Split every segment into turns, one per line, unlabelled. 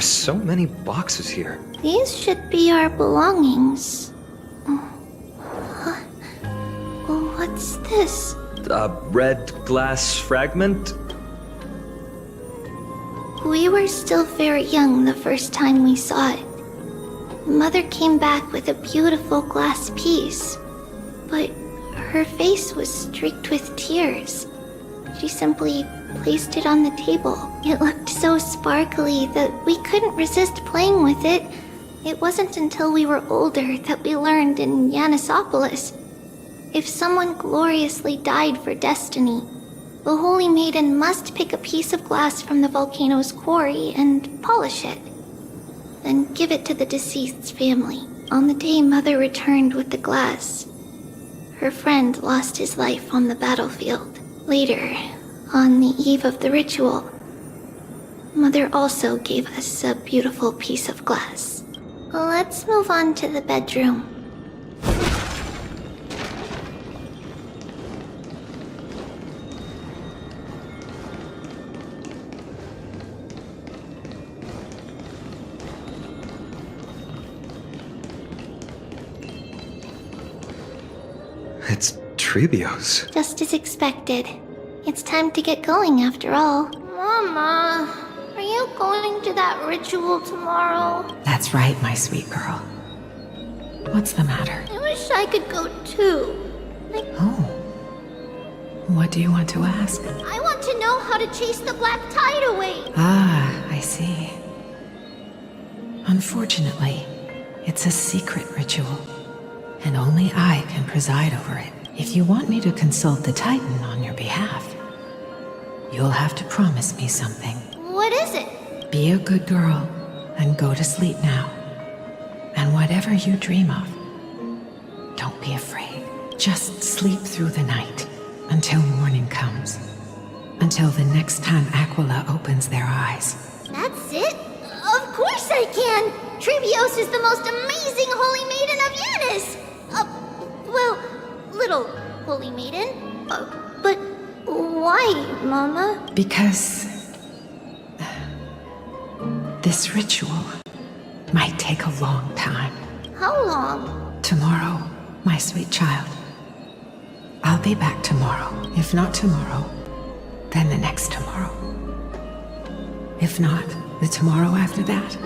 so many boxes here.
These should be our belongings. What's this?
A red glass fragment?
We were still very young the first time we saw it. Mother came back with a beautiful glass piece, but her face was streaked with tears. She simply placed it on the table. It looked so sparkly that we couldn't resist playing with it. It wasn't until we were older that we learned in Yanissopolis. If someone gloriously died for destiny, the Holy Maiden must pick a piece of glass from the volcano's quarry and polish it. Then give it to the deceased's family. On the day Mother returned with the glass, her friend lost his life on the battlefield. Later, on the eve of the ritual, Mother also gave us a beautiful piece of glass. Let's move on to the bedroom.
It's Tribio's.
Just as expected. It's time to get going after all. Mama, are you going to that ritual tomorrow?
That's right, my sweet girl. What's the matter?
I wish I could go too.
Oh. What do you want to ask?
I want to know how to chase the black tide away.
Ah, I see. Unfortunately, it's a secret ritual, and only I can preside over it. If you want me to consult the Titan on your behalf, you'll have to promise me something.
What is it?
Be a good girl and go to sleep now. And whatever you dream of, don't be afraid. Just sleep through the night until morning comes. Until the next time Aquila opens their eyes.
That's it? Of course I can! Tribios is the most amazing Holy Maiden of Yanis! Well, little Holy Maiden. But why, Mama?
Because this ritual might take a long time.
How long?
Tomorrow, my sweet child. I'll be back tomorrow. If not tomorrow, then the next tomorrow. If not, the tomorrow after that.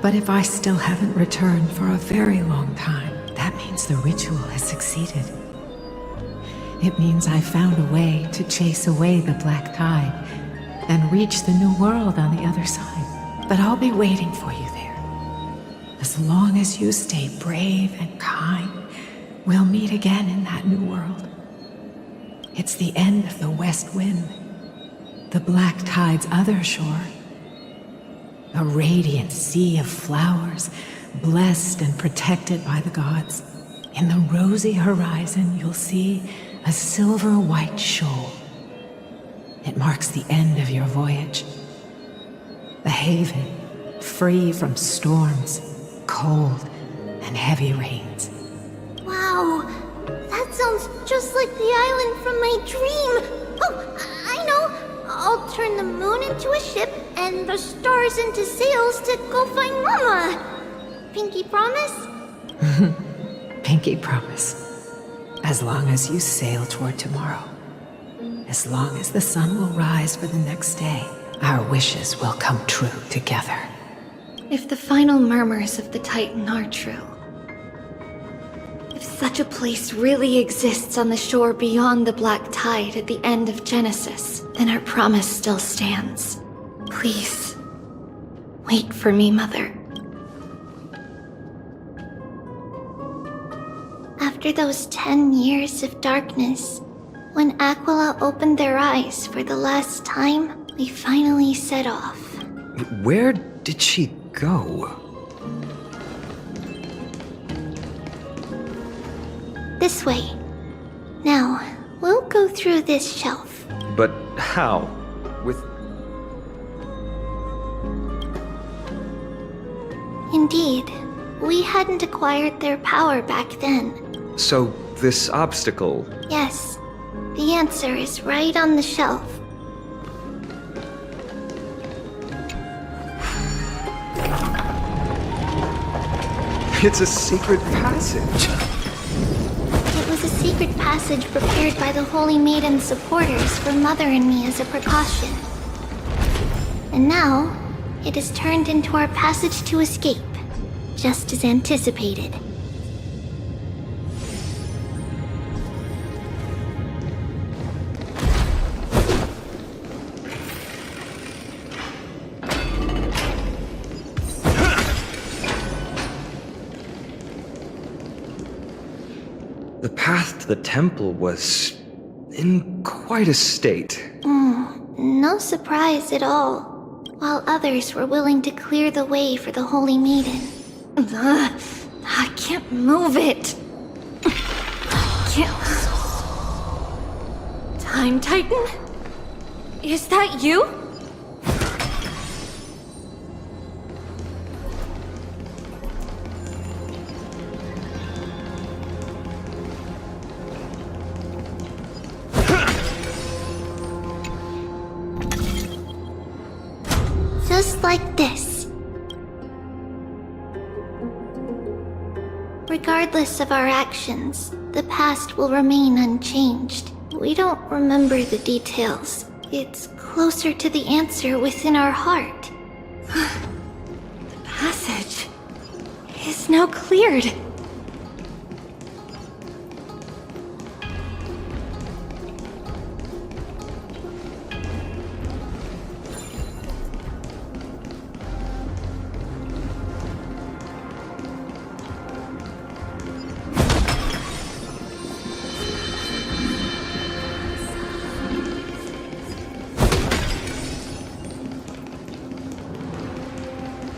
But if I still haven't returned for a very long time, that means the ritual has succeeded. It means I found a way to chase away the black tide and reach the new world on the other side. But I'll be waiting for you there. As long as you stay brave and kind, we'll meet again in that new world. It's the end of the west wind, the black tide's other shore. A radiant sea of flowers, blessed and protected by the gods. In the rosy horizon, you'll see a silver-white shoal. It marks the end of your voyage. A haven, free from storms, cold, and heavy rains.
Wow, that sounds just like the island from my dream. Oh, I know. I'll turn the moon into a ship and the stars into sails to go find Mama. Pinky promise?
Pinky promise. As long as you sail toward tomorrow. As long as the sun will rise for the next day, our wishes will come true together.
If the final murmurs of the Titan are true, if such a place really exists on the shore beyond the black tide at the end of Genesis, then our promise still stands. Please, wait for me, Mother. After those 10 years of darkness, when Aquila opened their eyes for the last time, we finally set off.
Where did she go?
This way. Now, we'll go through this shelf.
But how? With...
Indeed, we hadn't acquired their power back then.
So, this obstacle...
Yes, the answer is right on the shelf.
It's a secret passage.
It was a secret passage prepared by the Holy Maiden's supporters for Mother and me as a precaution. And now, it is turned into our passage to escape, just as anticipated.
The path to the temple was in quite a state.
No surprise at all, while others were willing to clear the way for the Holy Maiden. I can't move it. Can't. Time Titan? Is that you? Just like this. Regardless of our actions, the past will remain unchanged. We don't remember the details. It's closer to the answer within our heart. The passage is now cleared.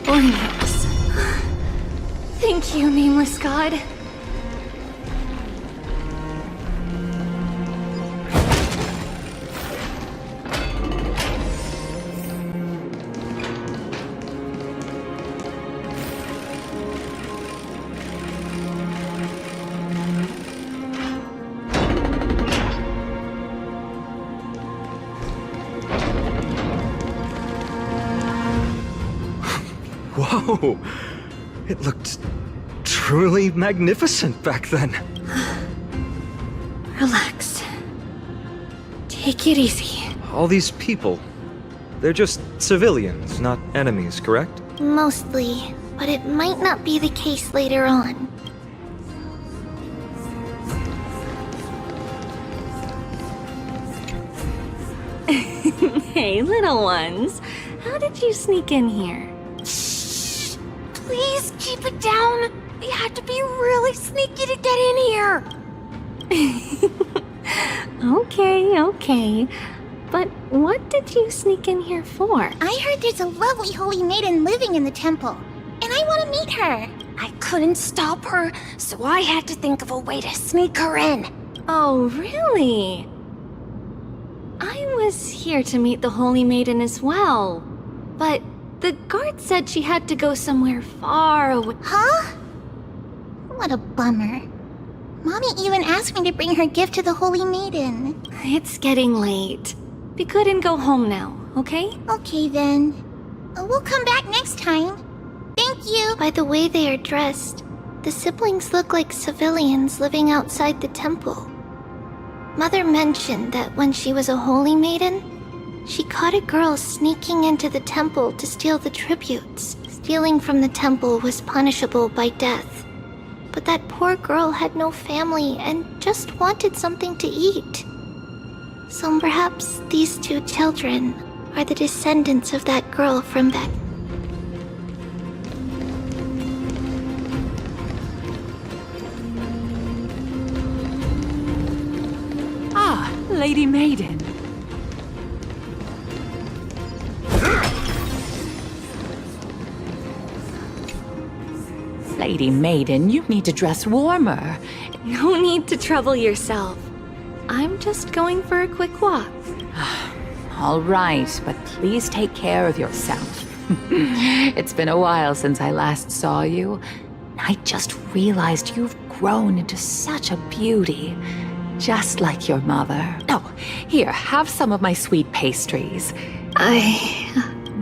Ornaments. Thank you, nameless god.
Whoa! It looked truly magnificent back then.
Relax. Take it easy.
All these people, they're just civilians, not enemies, correct?
Mostly, but it might not be the case later on.
Hey, little ones. How did you sneak in here?
Shh! Please keep it down. We had to be really sneaky to get in here.
Okay. But what did you sneak in here for?
I heard there's a lovely holy maiden living in the temple, and I want to meet her. I couldn't stop her, so I had to think of a way to sneak her in.
Oh, really? I was here to meet the Holy Maiden as well. But the guard said she had to go somewhere far away.
Huh? What a bummer. Mommy even asked me to bring her gift to the Holy Maiden.
It's getting late. We couldn't go home now, okay?
Okay then. We'll come back next time. Thank you. By the way they are dressed, the siblings look like civilians living outside the temple. Mother mentioned that when she was a holy maiden, she caught a girl sneaking into the temple to steal the tributes. Stealing from the temple was punishable by death. But that poor girl had no family and just wanted something to eat. So perhaps these two children are the descendants of that girl from back.
Ah, Lady Maiden. Lady Maiden, you need to dress warmer.
No need to trouble yourself. I'm just going for a quick walk.
All right, but please take care of yourself. It's been a while since I last saw you. I just realized you've grown into such a beauty. Just like your mother. Oh, here, have some of my sweet pastries.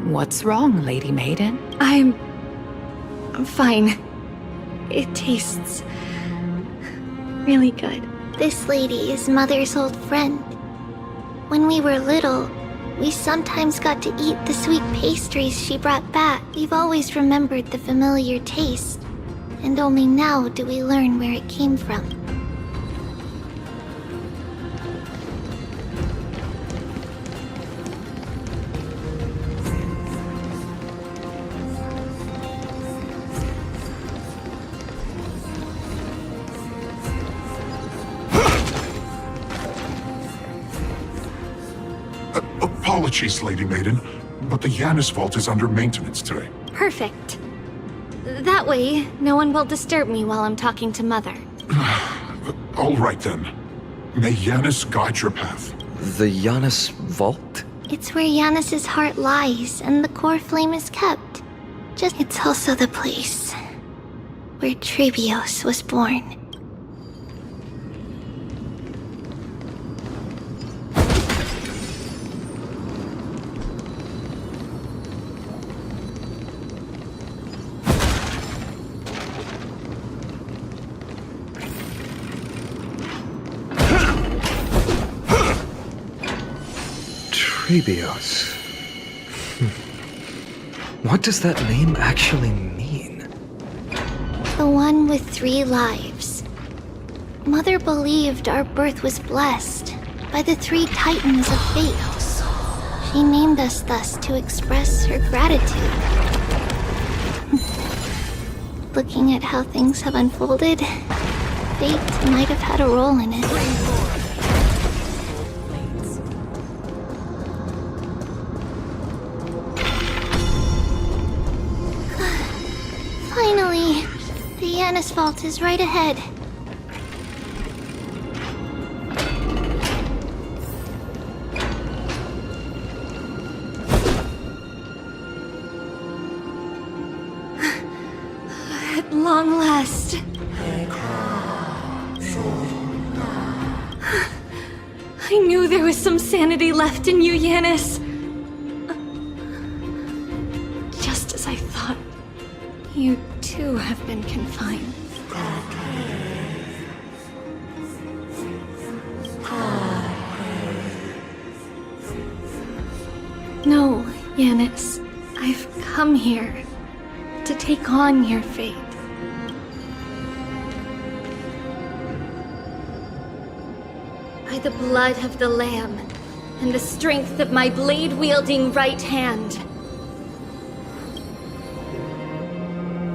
What's wrong, Lady Maiden?
I'm fine. It tastes really good.
This lady is Mother's old friend. When we were little, we sometimes got to eat the sweet pastries she brought back. We've always remembered the familiar taste, and only now do we learn where it came from.
Apologies, Lady Maiden, but the Yanis vault is under maintenance today.
Perfect. That way, no one will disturb me while I'm talking to Mother.
All right then. May Yanis guide your path.
The Yanis vault?
It's where Yanis's heart lies and the core flame is kept. It's also the place where Trebios was born.
Trebios. What does that name actually mean?
The one with 3 lives. Mother believed our birth was blessed by the 3 titans of fate. She named us thus to express her gratitude. Looking at how things have unfolded, fate might have had a role in it. Finally, the Yanis vault is right ahead.
At long last. I knew there was some sanity left in you, Yanis. Just as I thought, you too have been confined. No, Yanis. I've come here to take on your fate. By the blood of the Lamb and the strength of my blade-wielding right hand,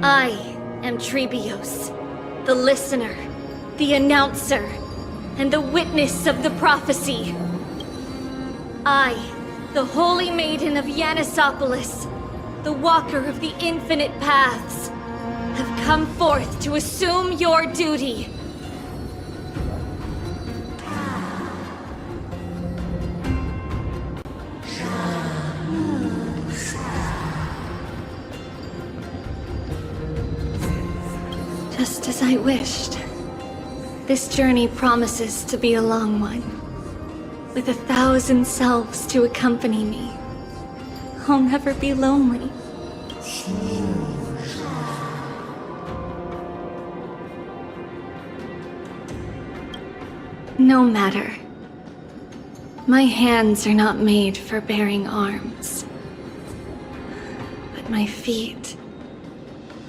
I am Trebios, the listener, the announcer, and the witness of the prophecy. I, the Holy Maiden of Yanisopolis, the Walker of the Infinite Paths, have come forth to assume your duty. Just as I wished. This journey promises to be a long one, with 1,000 selves to accompany me. I'll never be lonely. No matter. My hands are not made for bearing arms, but my feet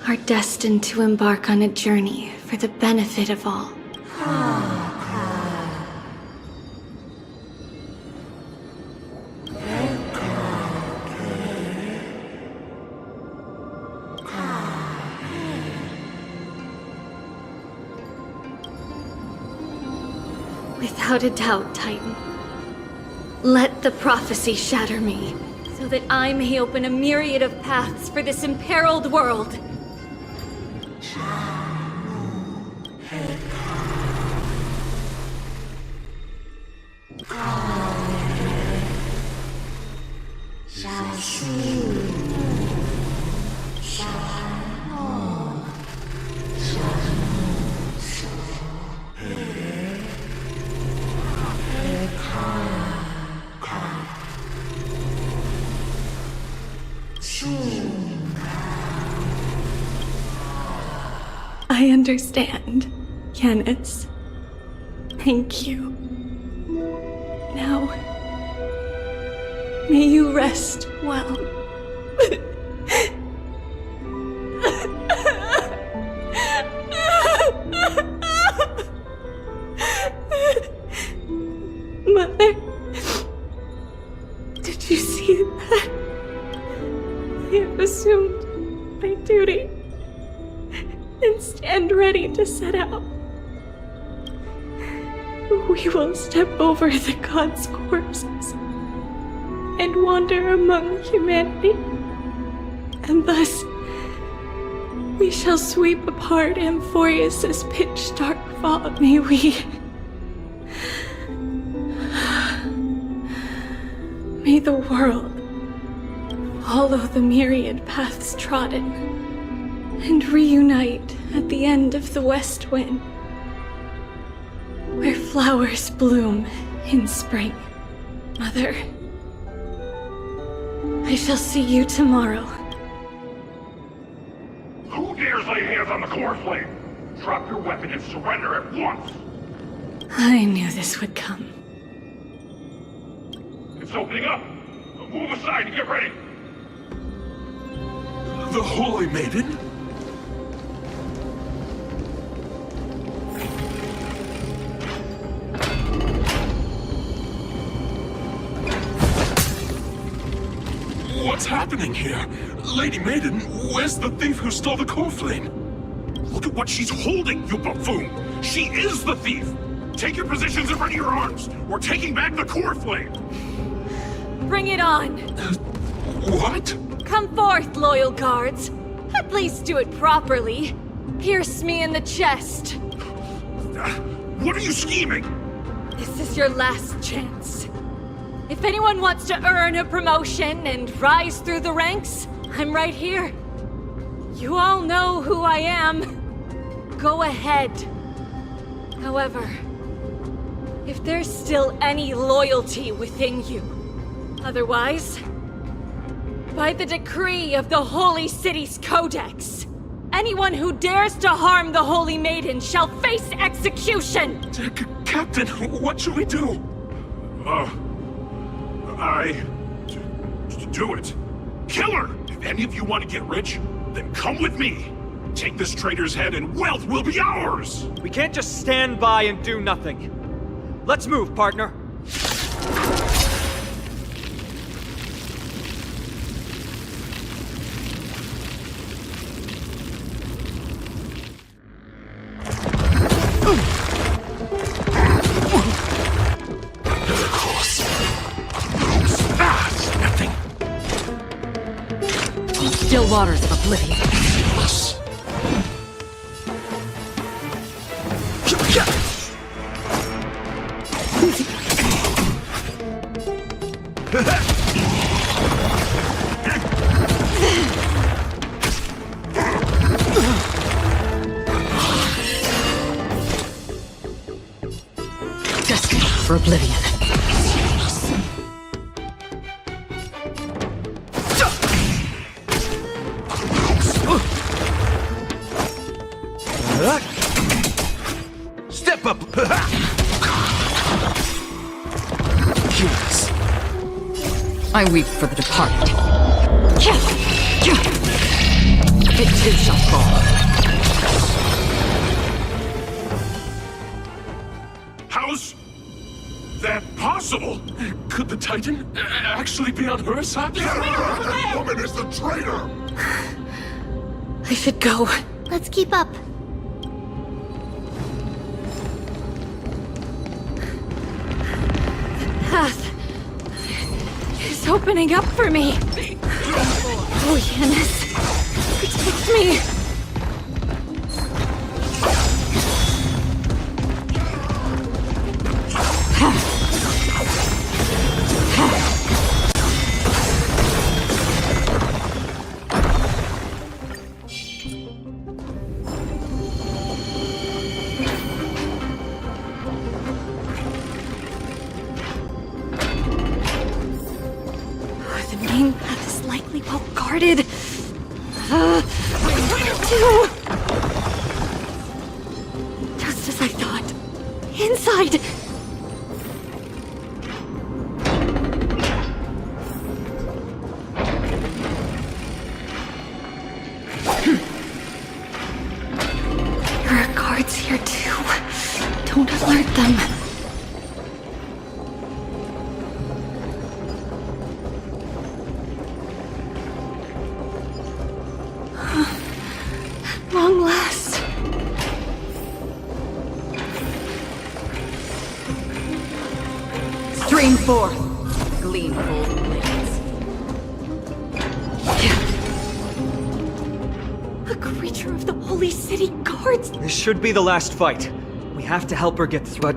are destined to embark on a journey for the benefit of all. Without a doubt, Titan. Let the prophecy shatter me, so that I may open a myriad of paths for this imperiled world. I understand, Yanis. Thank you. Now, may you rest well. Mother, did you see that? I have assumed my duty and stand ready to set out. We will step over the gods' corpses and wander among humanity, and thus we shall sweep apart Amphorius's pitch-dark fog. May we... May the world follow the myriad paths trodden and reunite at the end of the west wind, where flowers bloom in spring. Mother, I shall see you tomorrow.
Who dares lay hands on the core flame? Drop your weapon and surrender at once!
I knew this would come.
It's opening up! Move aside and get ready! The Holy Maiden? What's happening here? Lady Maiden, where's the thief who stole the core flame? Look at what she's holding, you buffoon! She is the thief! Take your positions and ready your arms! We're taking back the core flame!
Bring it on!
What?
Come forth, loyal guards. At least do it properly. Pierce me in the chest.
What are you scheming?
This is your last chance. If anyone wants to earn a promotion and rise through the ranks, I'm right here. You all know who I am. Go ahead. However, if there's still any loyalty within you, otherwise, by the decree of the Holy City's Codex, anyone who dares to harm the Holy Maiden shall face execution!
Captain, what should we do? Do it. Kill her! If any of you want to get rich, then come with me. Take this traitor's head and wealth will be ours!
We can't just stand by and do nothing. Let's move, partner.
Still waters of oblivion. Destined for oblivion.
Step up!
Yes. I weep for the departed. It too shall fall.
How's that possible? Could the Titan actually be on her side? That woman is the traitor!
I should go.
Let's keep up.
Path is opening up for me. Oh, Yanis, protect me. The main path is likely well guarded. Where to? inside!
There are guards here too. Don't alert them. At long last.
Stream forth, gleamful blades.
A creature of the Holy City Guards!
This should be the last fight. We have to help her get through.
But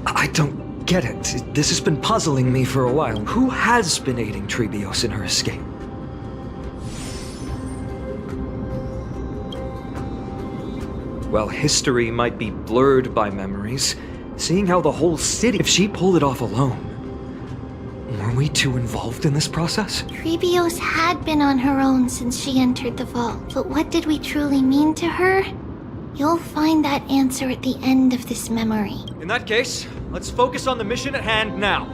I don't get it. This has been puzzling me for a while. Who has been aiding Trebios in her escape? Well, history might be blurred by memories. Seeing how the whole city... If she pulled it off alone, were we too involved in this process?
Trebios had been on her own since she entered the vault, but what did we truly mean to her? You'll find that answer at the end of this memory.
In that case, let's focus on the mission at hand now.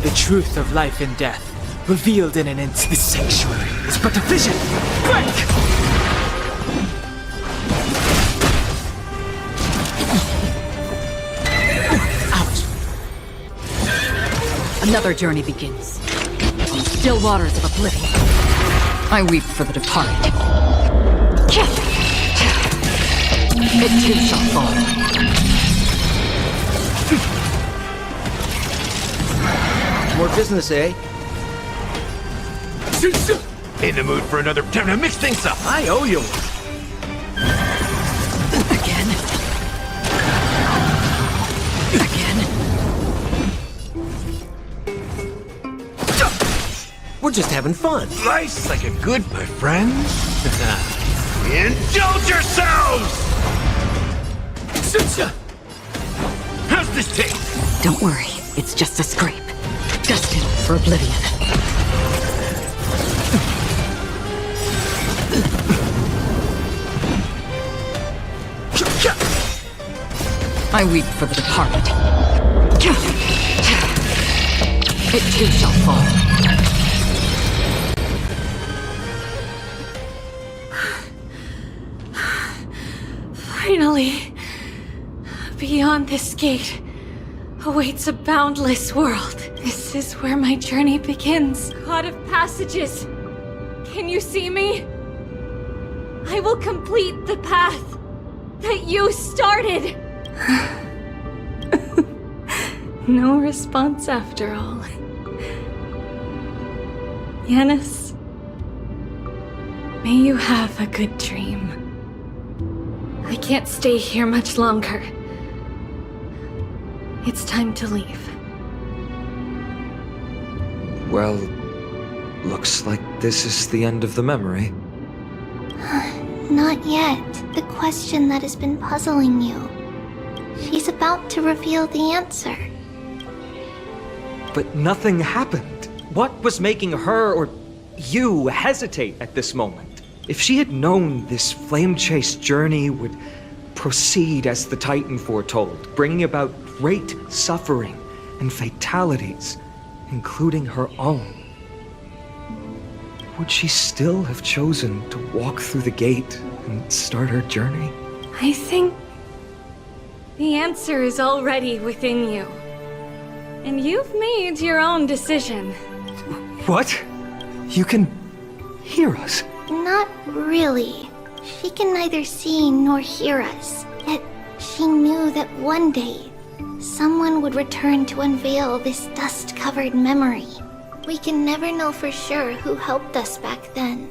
The truth of life and death, revealed in an instant. This sanctuary is but a vision. Break! Out!
Another journey begins. On the still waters of oblivion. I weep for the departed. It too shall fall.
More business, eh?
In the mood for another time to mix things up.
I owe you one.
Again.
We're just having fun.
Life's like a good, my friends. Indulge yourselves! How's this taste?
Don't worry, it's just a scrape. Destined for oblivion. I weep for the departed. It too shall fall.
Finally, beyond this gate awaits a boundless world. This is where my journey begins. God of passages, can you see me? I will complete the path that you started. No response after all. Yanis, may you have a good dream. I can't stay here much longer. It's time to leave.
Well, looks like this is the end of the memory.
Not yet. The question that has been puzzling you. She's about to reveal the answer.
But nothing happened. What was making her or you hesitate at this moment? If she had known this flame chase journey would proceed as the Titan foretold, bringing about great suffering and fatalities, including her own, would she still have chosen to walk through the gate and start her journey?
I think the answer is already within you. And you've made your own decision.
What? You can hear us?
Not really. She can neither see nor hear us. Yet she knew that one day, someone would return to unveil this dust-covered memory. We can never know for sure who helped us back then.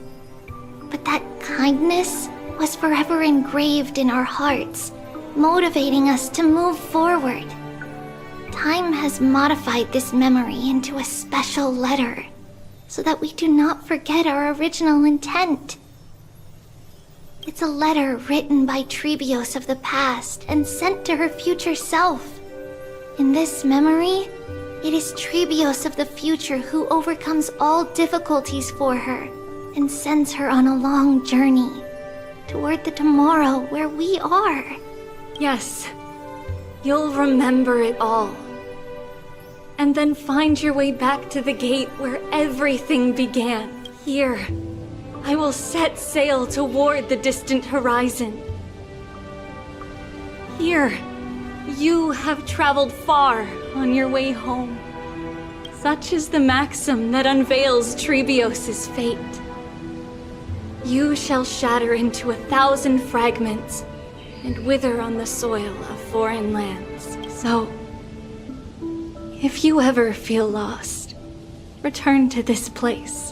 But that kindness was forever engraved in our hearts, motivating us to move forward. Time has modified this memory into a special letter, so that we do not forget our original intent. It's a letter written by Trebios of the past and sent to her future self. In this memory, It is Trebios of the future who overcomes all difficulties for her and sends her on a long journey toward the tomorrow where we are.
Yes, you'll remember it all. And then find your way back to the gate where everything began. Here, I will set sail toward the distant horizon. Here, you have traveled far on your way home. Such is the maxim that unveils Trebios' fate. You shall shatter into 1,000 fragments and wither on the soil of foreign lands. So, if you ever feel lost, return to this place.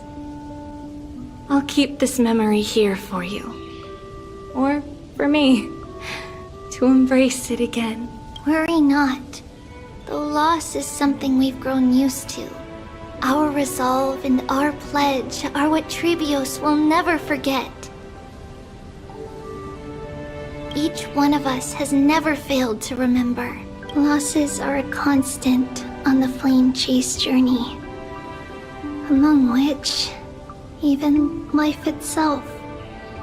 I'll keep this memory here for you. Or for me, to embrace it again.
Worry not. Though loss is something we've grown used to, our resolve and our pledge are what Trebios will never forget. Each one of us has never failed to remember. Losses are a constant on the flame chase journey, among which even life itself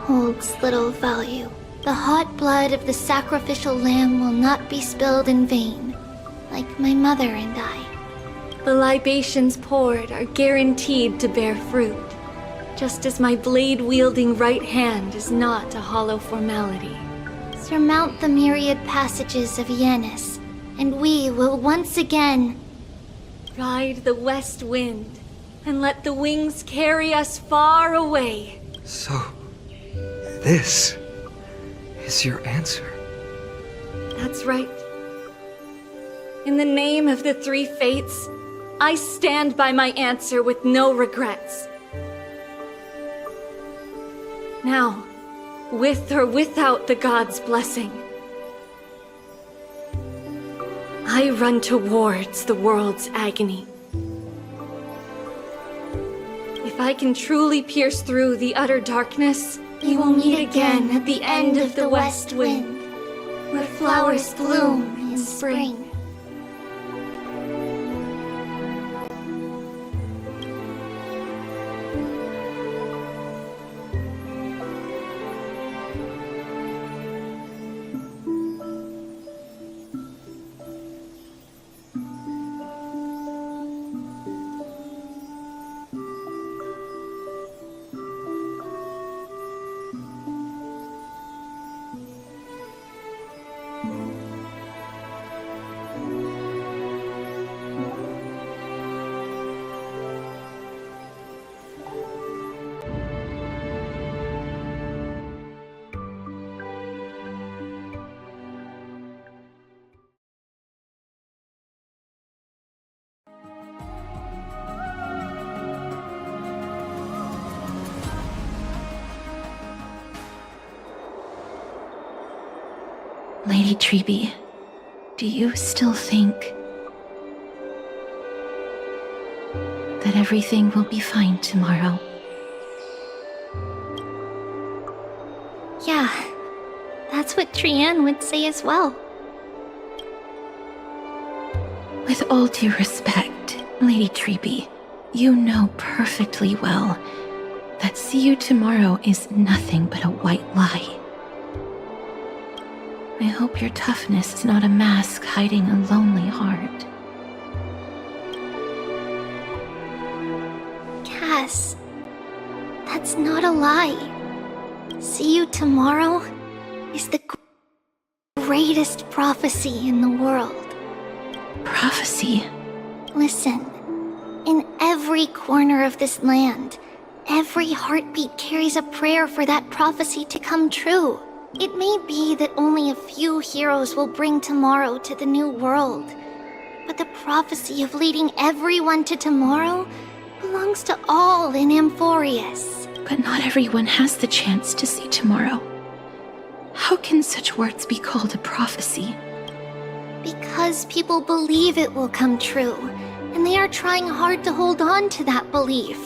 holds little value. The hot blood of the sacrificial lamb will not be spilled in vain, like my mother and I.
The libations poured are guaranteed to bear fruit, just as my blade-wielding right hand is not a hollow formality.
Surmount the myriad passages of Yanis, and we will once again
ride the west wind and let the wings carry us far away.
So, this is your answer.
That's right. In the name of the three fates, I stand by my answer with no regrets. Now, with or without the gods' blessing, I run towards the world's agony. If I can truly pierce through the utter darkness, we will meet again at the end of the west wind, where flowers bloom in spring.
Lady Trebi, do you still think that everything will be fine tomorrow?
Yeah, that's what Trianne would say as well.
With all due respect, Lady Trebi, you know perfectly well that see you tomorrow is nothing but a white lie. I hope your toughness is not a mask hiding a lonely heart.
Cass, that's not a lie. See you tomorrow is the greatest prophecy in the world.
Prophecy?
Listen, in every corner of this land, every heartbeat carries a prayer for that prophecy to come true. It may be that only a few heroes will bring tomorrow to the new world, but the prophecy of leading everyone to tomorrow belongs to all in Amphorius.
But not everyone has the chance to see tomorrow. How can such words be called a prophecy?
Because people believe it will come true, and they are trying hard to hold on to that belief.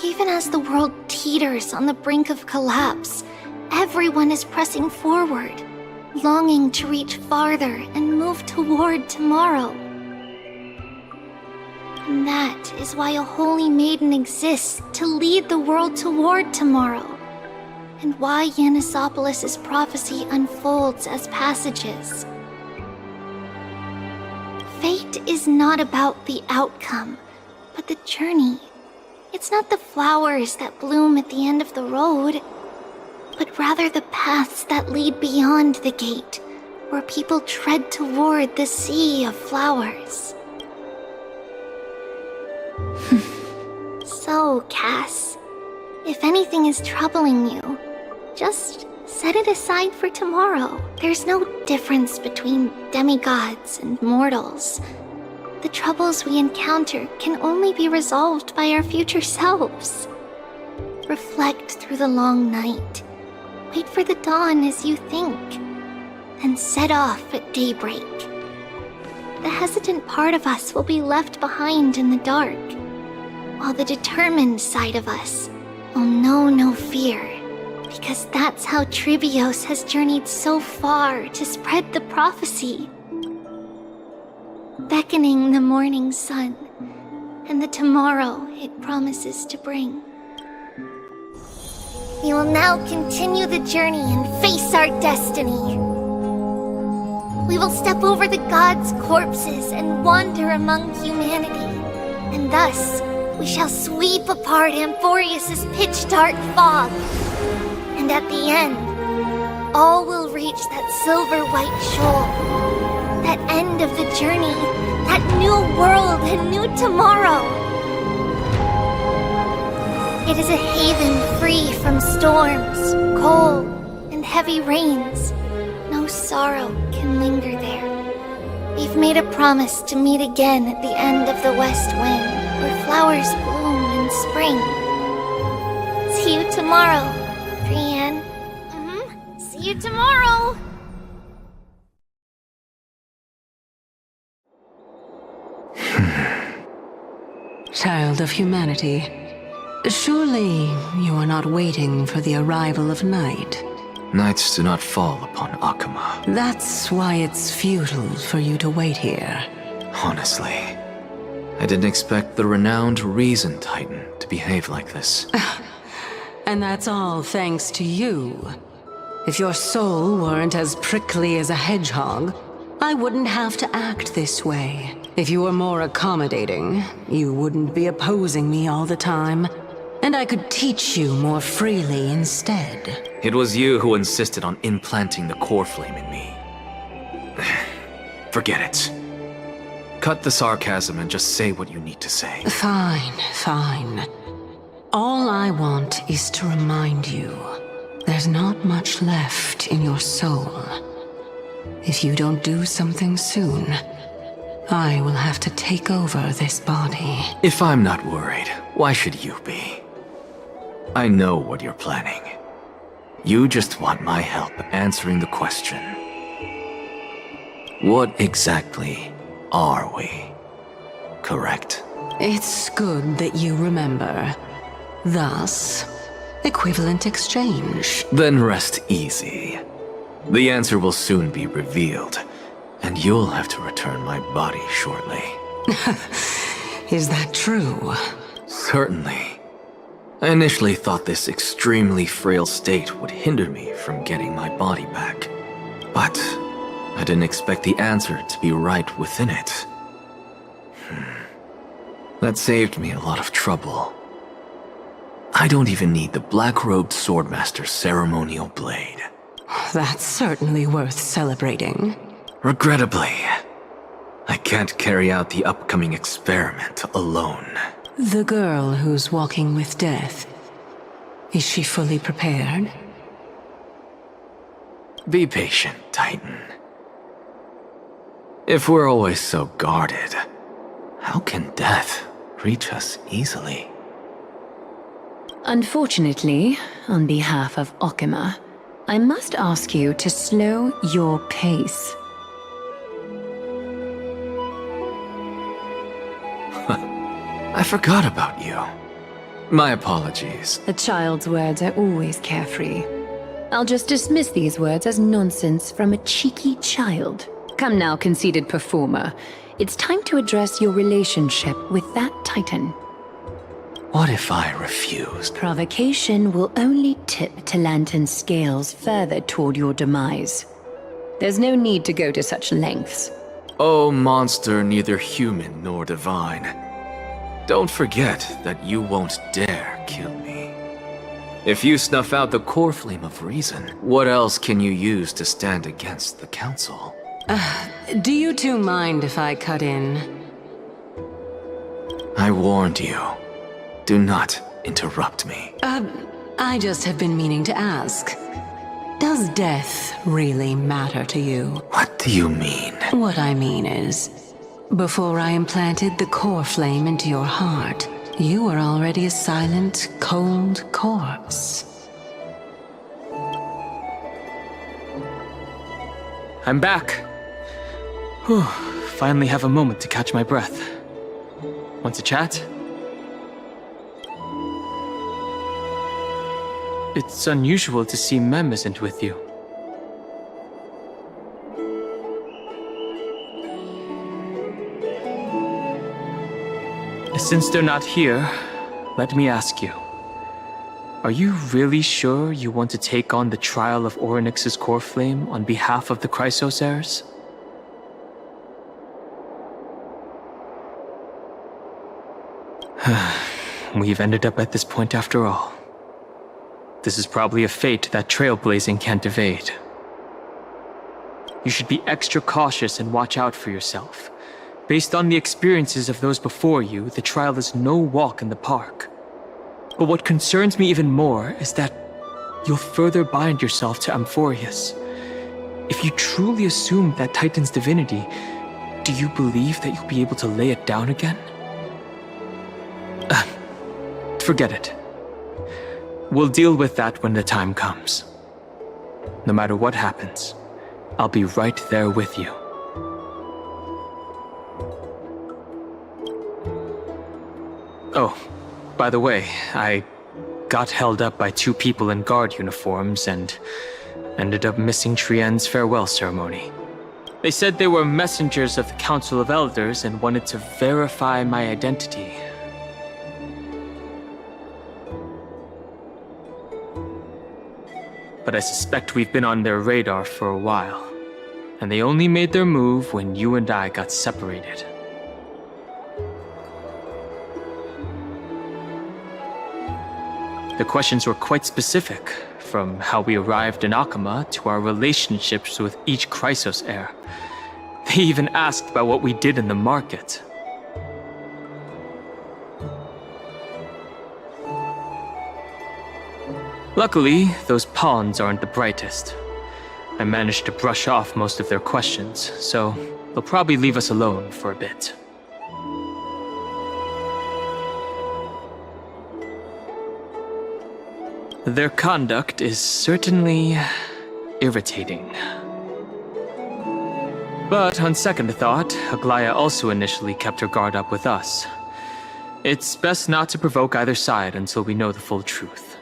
Even as the world teeters on the brink of collapse, everyone is pressing forward, longing to reach farther and move toward tomorrow. And that is why a holy maiden exists to lead the world toward tomorrow. And why Yanisopoulos' prophecy unfolds as passages. Fate is not about the outcome, but the journey. It's not the flowers that bloom at the end of the road, but rather the paths that lead beyond the gate, where people tread toward the sea of flowers. So, Cass, if anything is troubling you, just set it aside for tomorrow. There's no difference between demigods and mortals. The troubles we encounter can only be resolved by our future selves. Reflect through the long night. Wait for the dawn as you think. Then set off at daybreak. The hesitant part of us will be left behind in the dark, while the determined side of us will know no fear, because that's how Tribios has journeyed so far to spread the prophecy. Beckoning the morning sun, and the tomorrow it promises to bring. We will now continue the journey and face our destiny. We will step over the gods' corpses and wander among humanity, and thus we shall sweep apart Amphorius' pitch-dark fog. And at the end, all will reach that silver-white shoal. That end of the journey, that new world and new tomorrow. It is a haven free from storms, cold, and heavy rains. No sorrow can linger there. We've made a promise to meet again at the end of the west wind, where flowers bloom in spring. See you tomorrow, Brienne. See you tomorrow!
Child of humanity, surely you are not waiting for the arrival of night.
Nights do not fall upon Akama.
That's why it's futile for you to wait here.
Honestly, I didn't expect the renowned Reason Titan to behave like this.
And that's all thanks to you. If your soul weren't as prickly as a hedgehog, I wouldn't have to act this way. If you were more accommodating, you wouldn't be opposing me all the time, and I could teach you more freely instead.
It was you who insisted on implanting the core flame in me. Forget it. Cut the sarcasm and just say what you need to say.
Fine, fine. All I want is to remind you, there's not much left in your soul. If you don't do something soon, I will have to take over this body.
If I'm not worried, why should you be? I know what you're planning. You just want my help answering the question. What exactly are we? Correct?
It's good that you remember. Thus, equivalent exchange.
Then rest easy. The answer will soon be revealed, and you'll have to return my body shortly.
Is that true?
Certainly. I initially thought this extremely frail state would hinder me from getting my body back. But I didn't expect the answer to be right within it. That saved me a lot of trouble. I don't even need the black-robed swordmaster's ceremonial blade.
That's certainly worth celebrating.
Regrettably, I can't carry out the upcoming experiment alone.
The girl who's walking with death, is she fully prepared?
Be patient, Titan. If we're always so guarded, how can death reach us easily?
Unfortunately, on behalf of Okima, I must ask you to slow your pace.
I forgot about you. My apologies.
A child's words are always carefree. I'll just dismiss these words as nonsense from a cheeky child. Come now, conceited performer. It's time to address your relationship with that Titan.
What if I refused?
Provocation will only tip Talantan's scales further toward your demise. There's no need to go to such lengths.
Oh, monster neither human nor divine. Don't forget that you won't dare kill me. If you snuff out the core flame of reason, what else can you use to stand against the Council?
Do you two mind if I cut in?
I warned you. Do not interrupt me.
I just have been meaning to ask. Does death really matter to you?
What do you mean?
What I mean is, before I implanted the core flame into your heart, you were already a silent, cold corpse.
I'm back. Whew, finally have a moment to catch my breath. Want to chat? It's unusual to see Mem isn't with you. Since they're not here, let me ask you. Are you really sure you want to take on the trial of Orynyx's core flame on behalf of the Chrysos heirs? We've ended up at this point after all. This is probably a fate that trailblazing can't evade. You should be extra cautious and watch out for yourself. Based on the experiences of those before you, the trial is no walk in the park. But what concerns me even more is that you'll further bind yourself to Amphorius. If you truly assume that Titan's divinity, do you believe that you'll be able to lay it down again? Forget it. We'll deal with that when the time comes. No matter what happens, I'll be right there with you. Oh, by the way, I got held up by two people in guard uniforms and ended up missing Trienne's farewell ceremony. They said they were messengers of the Council of Elders and wanted to verify my identity. But I suspect we've been on their radar for a while, and they only made their move when you and I got separated. The questions were quite specific, from how we arrived in Akama to our relationships with each Chrysos heir. They even asked about what we did in the market. Luckily, those pawns aren't the brightest. I managed to brush off most of their questions, so they'll probably leave us alone for a bit. Their conduct is certainly irritating. But on second thought, Aglaya also initially kept her guard up with us. It's best not to provoke either side until we know the full truth.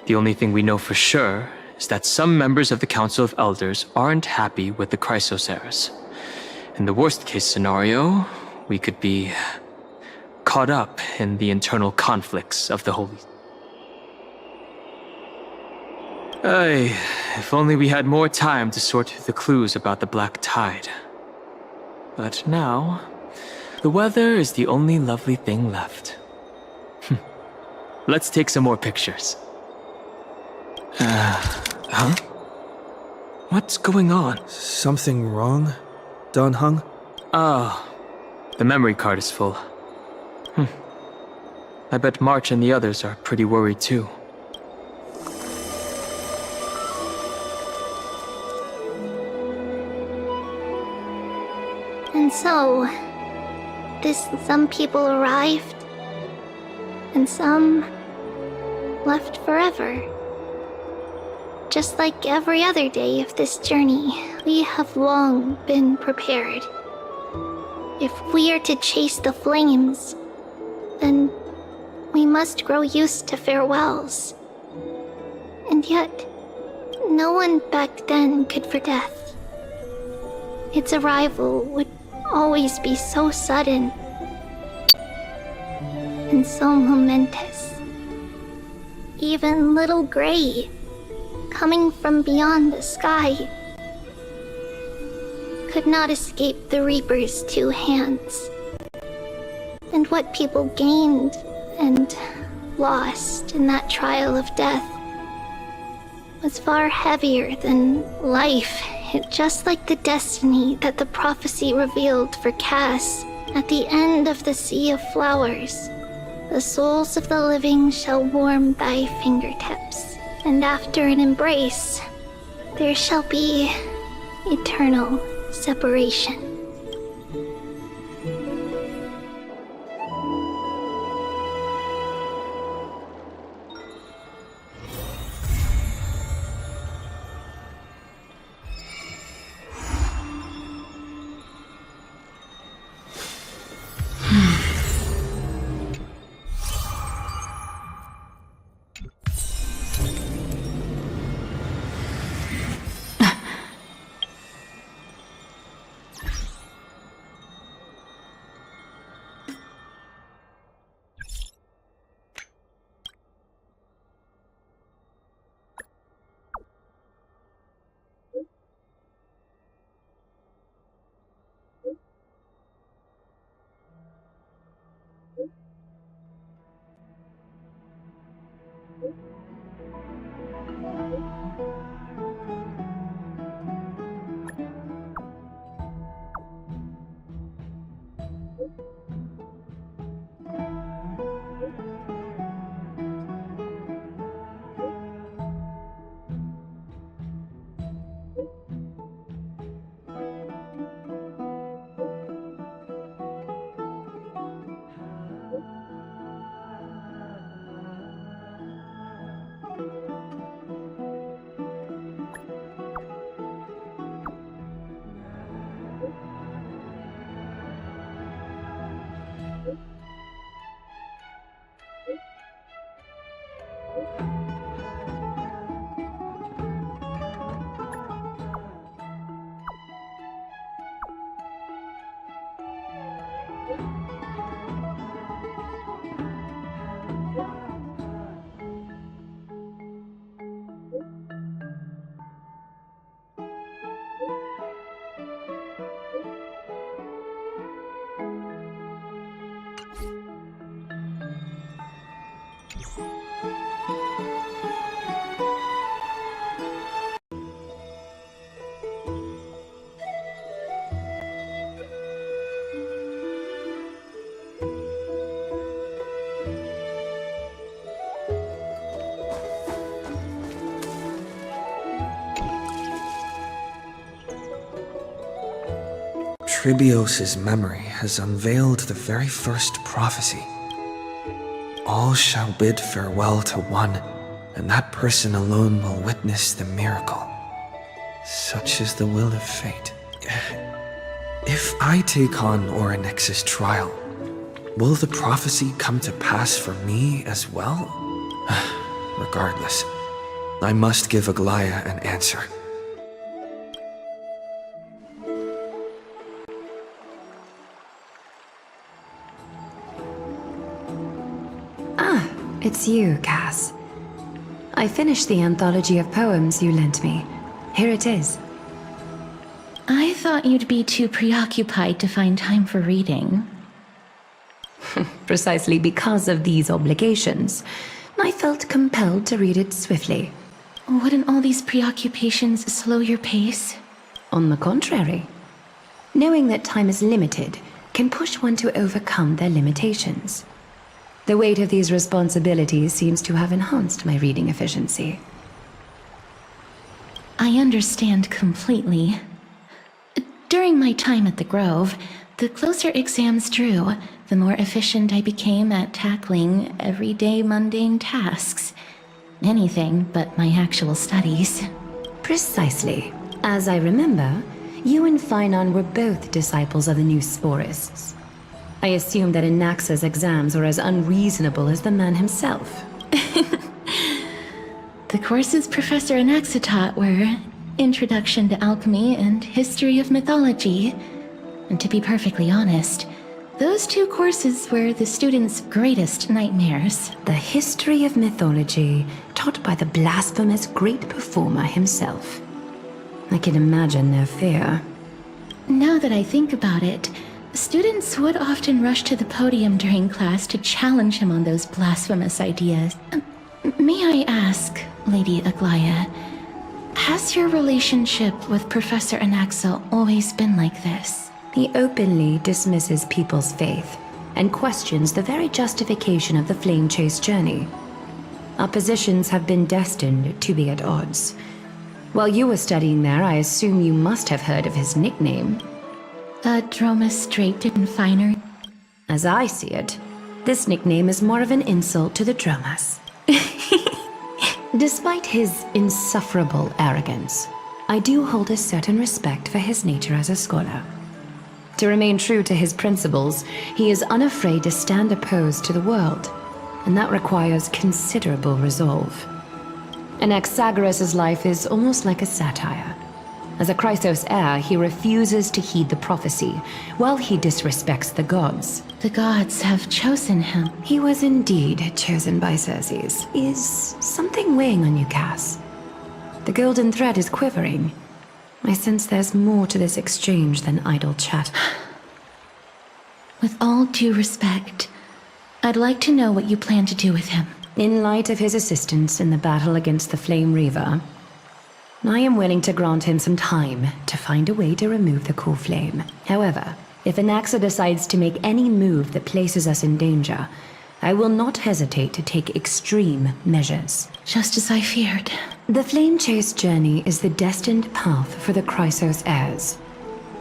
The only thing we know for sure is that some members of the Council of Elders aren't happy with the Chrysos heirs. In the worst case scenario, we could be caught up in the internal conflicts of the Holy. If only we had more time to sort through the clues about the Black Tide. But now, the weather is the only lovely thing left. Let's take some more pictures.
Huh?
What's going on?
Something wrong, Dunhung?
Oh, the memory card is full. I bet March and the others are pretty worried too.
And so, some people arrived, and some left forever. Just like every other day of this journey, we have long been prepared. If we are to chase the flames, then we must grow used to farewells. And yet, no one back then could for death. Its arrival would always be so sudden and so momentous. Even little Gray, coming from beyond the sky, could not escape the Reaper's 2 hands. And what people gained and lost in that trial of death was far heavier than life, just like the destiny that the prophecy revealed for Cass at the end of the Sea of Flowers. The souls of the living shall warm thy fingertips, and after an embrace, there shall be eternal separation.
Tribios' memory has unveiled the very first prophecy. All shall bid farewell to one, and that person alone will witness the miracle. Such is the will of fate. If I take on Orynyx's trial, will the prophecy come to pass for me as well? Regardless, I must give Aglaya an answer.
It's you, Cass. I finished the anthology of poems you lent me. Here it is.
I thought you'd be too preoccupied to find time for reading.
Precisely because of these obligations, I felt compelled to read it swiftly.
Wouldn't all these preoccupations slow your pace?
On the contrary. Knowing that time is limited can push one to overcome their limitations. The weight of these responsibilities seems to have enhanced my reading efficiency.
I understand completely. During my time at the Grove, the closer exams drew, the more efficient I became at tackling everyday mundane tasks. Anything but my actual studies.
Precisely. As I remember, you and Finon were both disciples of the new Sporists. I assume that Anaxa's exams were as unreasonable as the man himself.
The courses Professor Anaxa taught were Introduction to Alchemy and History of Mythology. And to be perfectly honest, those two courses were the students' greatest nightmares.
The history of mythology, taught by the blasphemous great performer himself. I can imagine their fear.
Now that I think about it, students would often rush to the podium during class to challenge him on those blasphemous ideas. May I ask, Lady Aglaya, has your relationship with Professor Anaxa always been like this?
He openly dismisses people's faith and questions the very justification of the Flame Chase journey. Our positions have been destined to be at odds. While you were studying there, I assume you must have heard of his nickname.
Dromus Straight and Finer.
As I see it, this nickname is more of an insult to the Dromas. Despite his insufferable arrogance, I do hold a certain respect for his nature as a scholar. To remain true to his principles, he is unafraid to stand opposed to the world, and that requires considerable resolve. Anaxagoras' life is almost like a satire. As a Chrysos heir, he refuses to heed the prophecy, while he disrespects the gods.
The gods have chosen him.
He was indeed chosen by Circes. Is something weighing on you, Cass? The golden thread is quivering. I sense there's more to this exchange than idle chat.
With all due respect, I'd like to know what you plan to do with him.
In light of his assistance in the battle against the Flame Reaver, I am willing to grant him some time to find a way to remove the cool flame. However, if Anaxa decides to make any move that places us in danger, I will not hesitate to take extreme measures.
Just as I feared.
The Flame Chase journey is the destined path for the Chrysos heirs.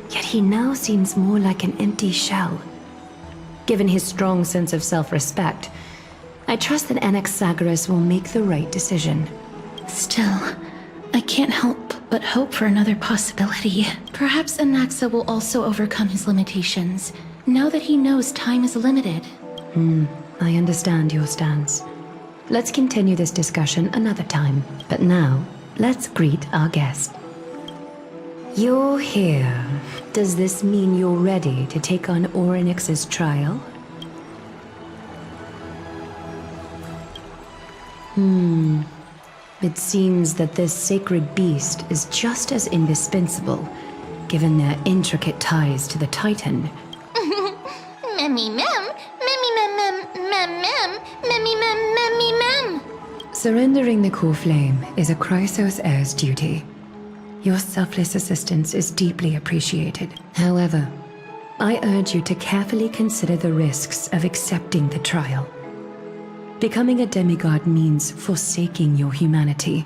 Yet he now seems more like an empty shell. Given his strong sense of self-respect, I trust that Anaxagoras will make the right decision.
Still, I can't help but hope for another possibility. Perhaps Anaxa will also overcome his limitations, now that he knows time is limited.
I understand your stance. Let's continue this discussion another time. But now, let's greet our guest. You're here. Does this mean you're ready to take on Orynyx's trial? It seems that this sacred beast is just as indispensable, given their intricate ties to the Titan.
Memmy mem, memmy mem mem mem mem, memmy mem memmy mem.
Surrendering the core flame is a Chrysos heir's duty. Your selfless assistance is deeply appreciated. However, I urge you to carefully consider the risks of accepting the trial. Becoming a demigod means forsaking your humanity.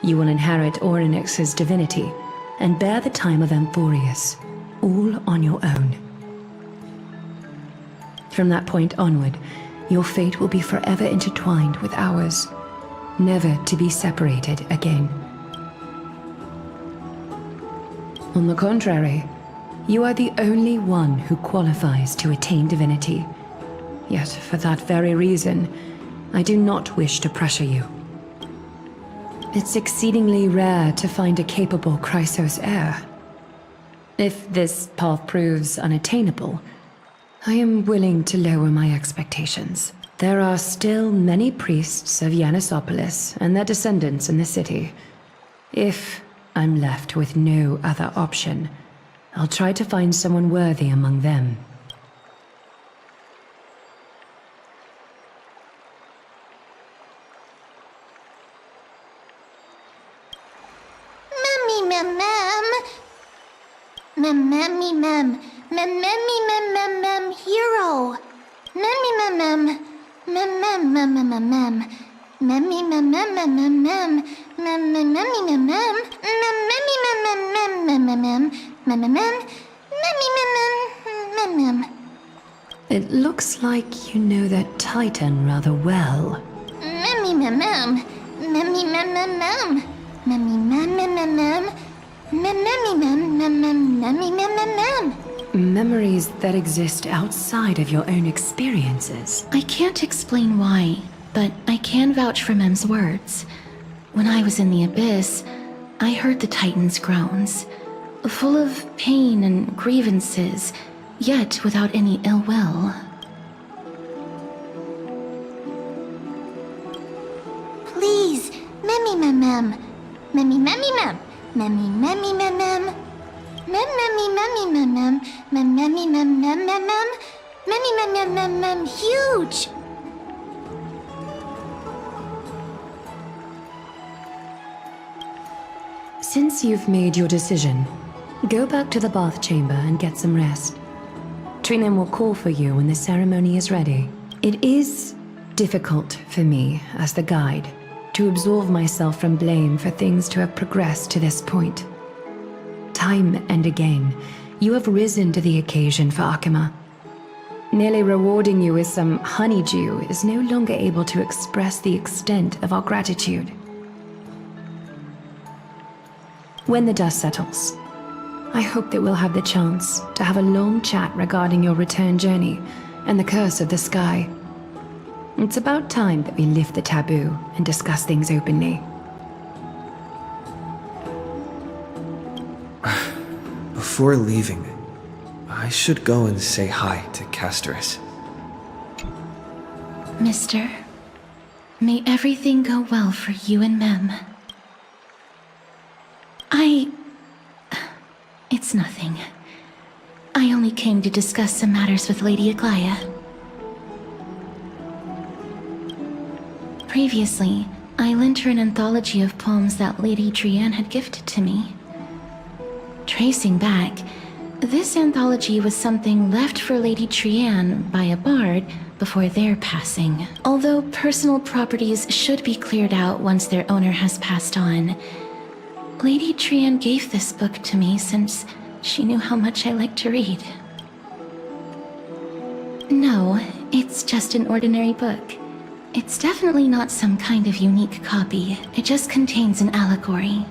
You will inherit Orynyx's divinity and bear the time of Amphorius, all on your own. From that point onward, your fate will be forever intertwined with ours, never to be separated again. On the contrary, you are the only one who qualifies to attain divinity. Yet, for that very reason, I do not wish to pressure you. It's exceedingly rare to find a capable Chrysos heir. If this path proves unattainable, I am willing to lower my expectations. There are still many priests of Yanissopolis and their descendants in the city. If I'm left with no other option, I'll try to find someone worthy among them.
Memmy mem mem. Mem memmy mem. Mem memmy mem mem mem hero. Memmy mem mem. Mem mem mem mem mem mem. Memmy mem mem mem mem mem. Mem mem memmy mem mem. Mem memmy mem mem mem mem mem mem. Mem mem mem. Memmy mem mem mem mem.
It looks like you know that Titan rather well.
Memmy mem mem. Memmy mem mem mem. Memmy mem mem mem mem. Mem memmy mem mem mem. Memmy mem mem mem.
Memories that exist outside of your own experiences.
I can't explain why, but I can vouch for Mem's words. When I was in the Abyss, I heard the Titan's groans. full of pain and grievances, yet without any ill will.
Please, Memmy Mem Mem. Memmy Memmy Mem. Memmy Memmy Mem Mem. Mem Memmy Memmy Mem Mem. Mem Memmy Mem Mem Mem Mem. Memmy Mem Mem Mem Mem. Huge!
Since you've made your decision, go back to the bath chamber and get some rest. Trinem will call for you when the ceremony is ready. It is difficult for me, as the guide, to absolve myself from blame for things to have progressed to this point. Time and again, you have risen to the occasion for Akima. Merely rewarding you with some honeydew is no longer able to express the extent of our gratitude. When the dust settles, I hope that we'll have the chance to have a long chat regarding your return journey and the curse of the sky. It's about time that we lift the taboo and discuss things openly.
Before leaving, I should go and say hi to Casterus.
Mister, may everything go well for you and Mem. It's nothing. I only came to discuss some matters with Lady Aglaya. Previously, I lent her an anthology of poems that Lady Trianne had gifted to me. Tracing back, this anthology was something left for Lady Trianne by a bard before their passing. Although personal properties should be cleared out once their owner has passed on, Lady Trianne gave this book to me since she knew how much I like to read. No, it's just an ordinary book. It's definitely not some kind of unique copy. It just contains an allegory.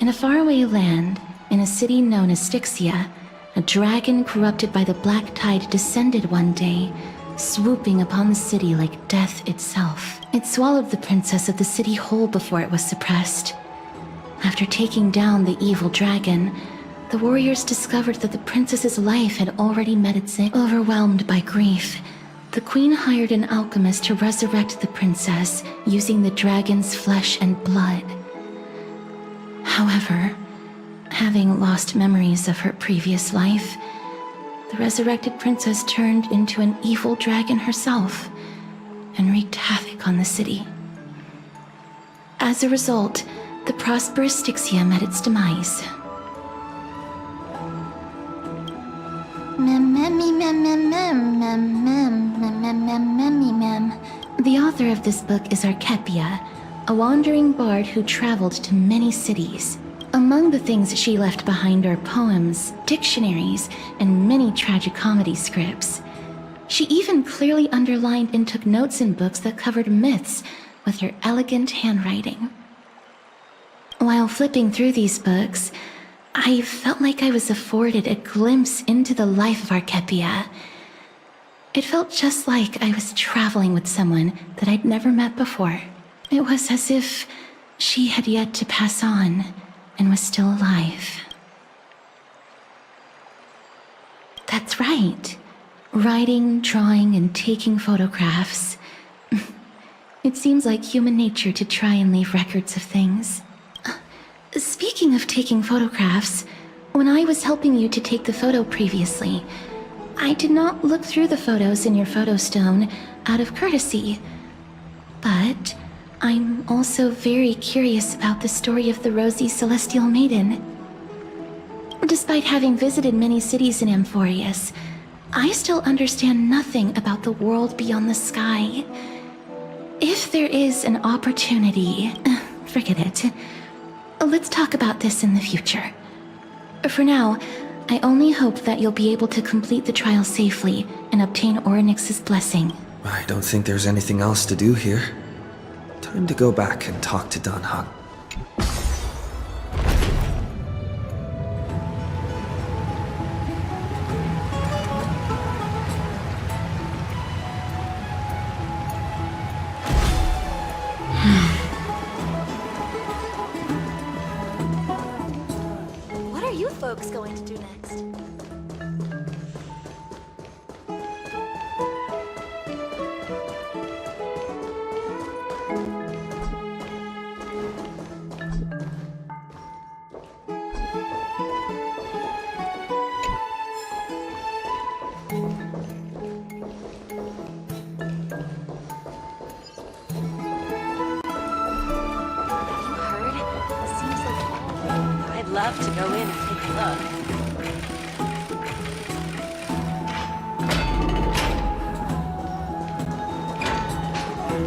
In a faraway land, in a city known as Styxia, a dragon corrupted by the black tide descended one day, swooping upon the city like death itself. It swallowed the princess of the city whole before it was suppressed. After taking down the evil dragon, the warriors discovered that the princess's life had already met its end. Overwhelmed by grief, the queen hired an alchemist to resurrect the princess using the dragon's flesh and blood. However, having lost memories of her previous life, the resurrected princess turned into an evil dragon herself and wreaked havoc on the city. As a result, the prosperous Styxia met its demise. The author of this book is Archepia, a wandering bard who traveled to many cities. Among the things she left behind are poems, dictionaries, and many tragicomedy scripts. She even clearly underlined and took notes in books that covered myths with her elegant handwriting. While flipping through these books, I felt like I was afforded a glimpse into the life of Archepia. It felt just like I was traveling with someone that I'd never met before. It was as if she had yet to pass on and was still alive. That's right. Writing, drawing, and taking photographs. It seems like human nature to try and leave records of things. Speaking of taking photographs, when I was helping you to take the photo previously, I did not look through the photos in your photo stone out of courtesy. But I'm also very curious about the story of the Rosy Celestial Maiden. Despite having visited many cities in Amphorius, I still understand nothing about the world beyond the sky. If there is an opportunity, forget it. Let's talk about this in the future. For now, I only hope that you'll be able to complete the trial safely and obtain Orynyx's blessing.
I don't think there's anything else to do here. Time to go back and talk to Dan Heng.
folks going to do next?
I'd love to go in and take a look.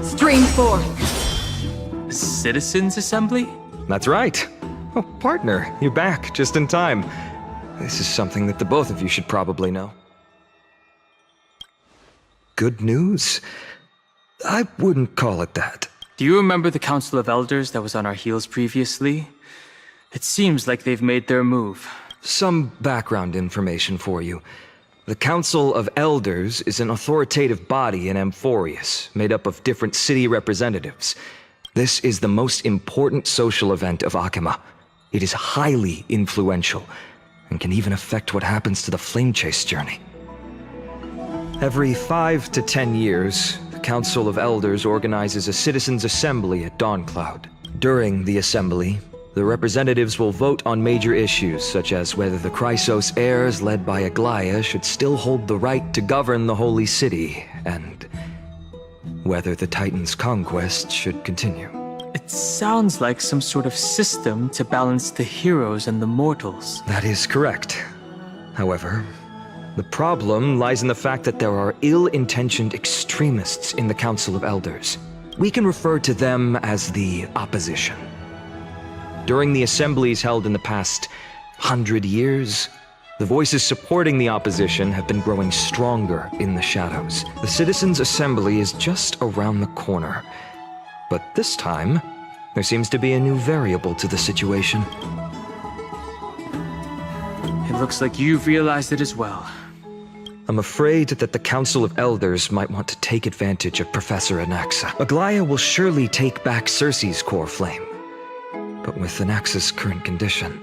Stream forth.
Citizens' Assembly?
That's right. Oh, partner, you're back just in time. This is something that the both of you should probably know. Good news? I wouldn't call it that.
Do you remember the Council of Elders that was on our heels previously? It seems like they've made their move.
Some background information for you. The Council of Elders is an authoritative body in Amphorius, made up of different city representatives. This is the most important social event of Akima. It is highly influential, and can even affect what happens to the Flame Chase journey. Every 5 to 10 years, the Council of Elders organizes a citizens' assembly at Dawncloud. During the assembly, the representatives will vote on major issues, such as whether the Chrysos heirs led by Aglaya should still hold the right to govern the Holy City, and whether the Titan's conquest should continue.
It sounds like some sort of system to balance the heroes and the mortals.
That is correct. However, the problem lies in the fact that there are ill-intentioned extremists in the Council of Elders. We can refer to them as the opposition. During the assemblies held in the past 100 years, the voices supporting the opposition have been growing stronger in the shadows. The Citizens' Assembly is just around the corner. But this time, there seems to be a new variable to the situation.
It looks like you've realized it as well.
I'm afraid that the Council of Elders might want to take advantage of Professor Anaxa. Aglaya will surely take back Circe's core flame. But with Anaxa's current condition,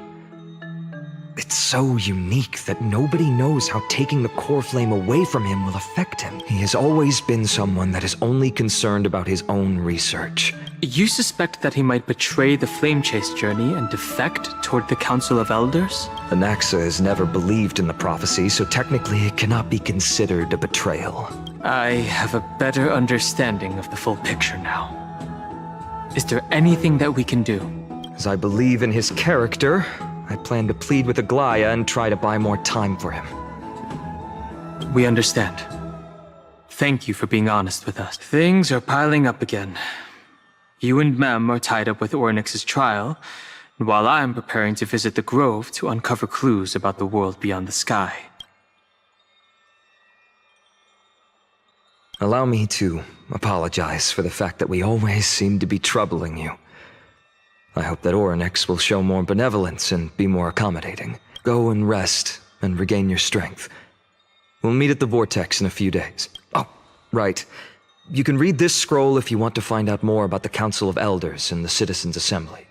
it's so unique that nobody knows how taking the core flame away from him will affect him. He has always been someone that is only concerned about his own research.
You suspect that he might betray the Flame Chase journey and defect toward the Council of Elders?
Anaxa has never believed in the prophecy, so technically it cannot be considered a betrayal.
I have a better understanding of the full picture now. Is there anything that we can do?
As I believe in his character, I plan to plead with Aglaya and try to buy more time for him.
We understand. Thank you for being honest with us. Things are piling up again. You and Mem are tied up with Ornyx's trial, and while I'm preparing to visit the Grove to uncover clues about the world beyond the sky.
Allow me to apologize for the fact that we always seem to be troubling you. I hope that Ornyx will show more benevolence and be more accommodating. Go and rest and regain your strength. We'll meet at the Vortex in a few days. Oh, right. You can read this scroll if you want to find out more about the Council of Elders and the Citizens' Assembly.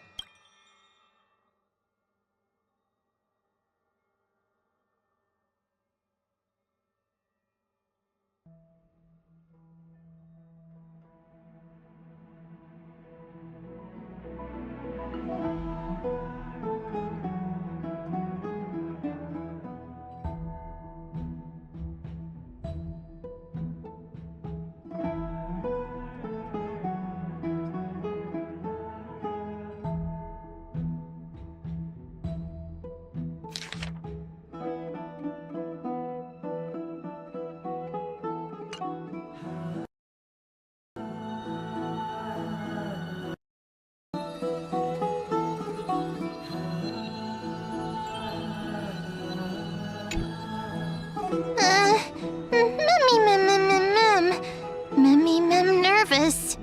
Mem nervous.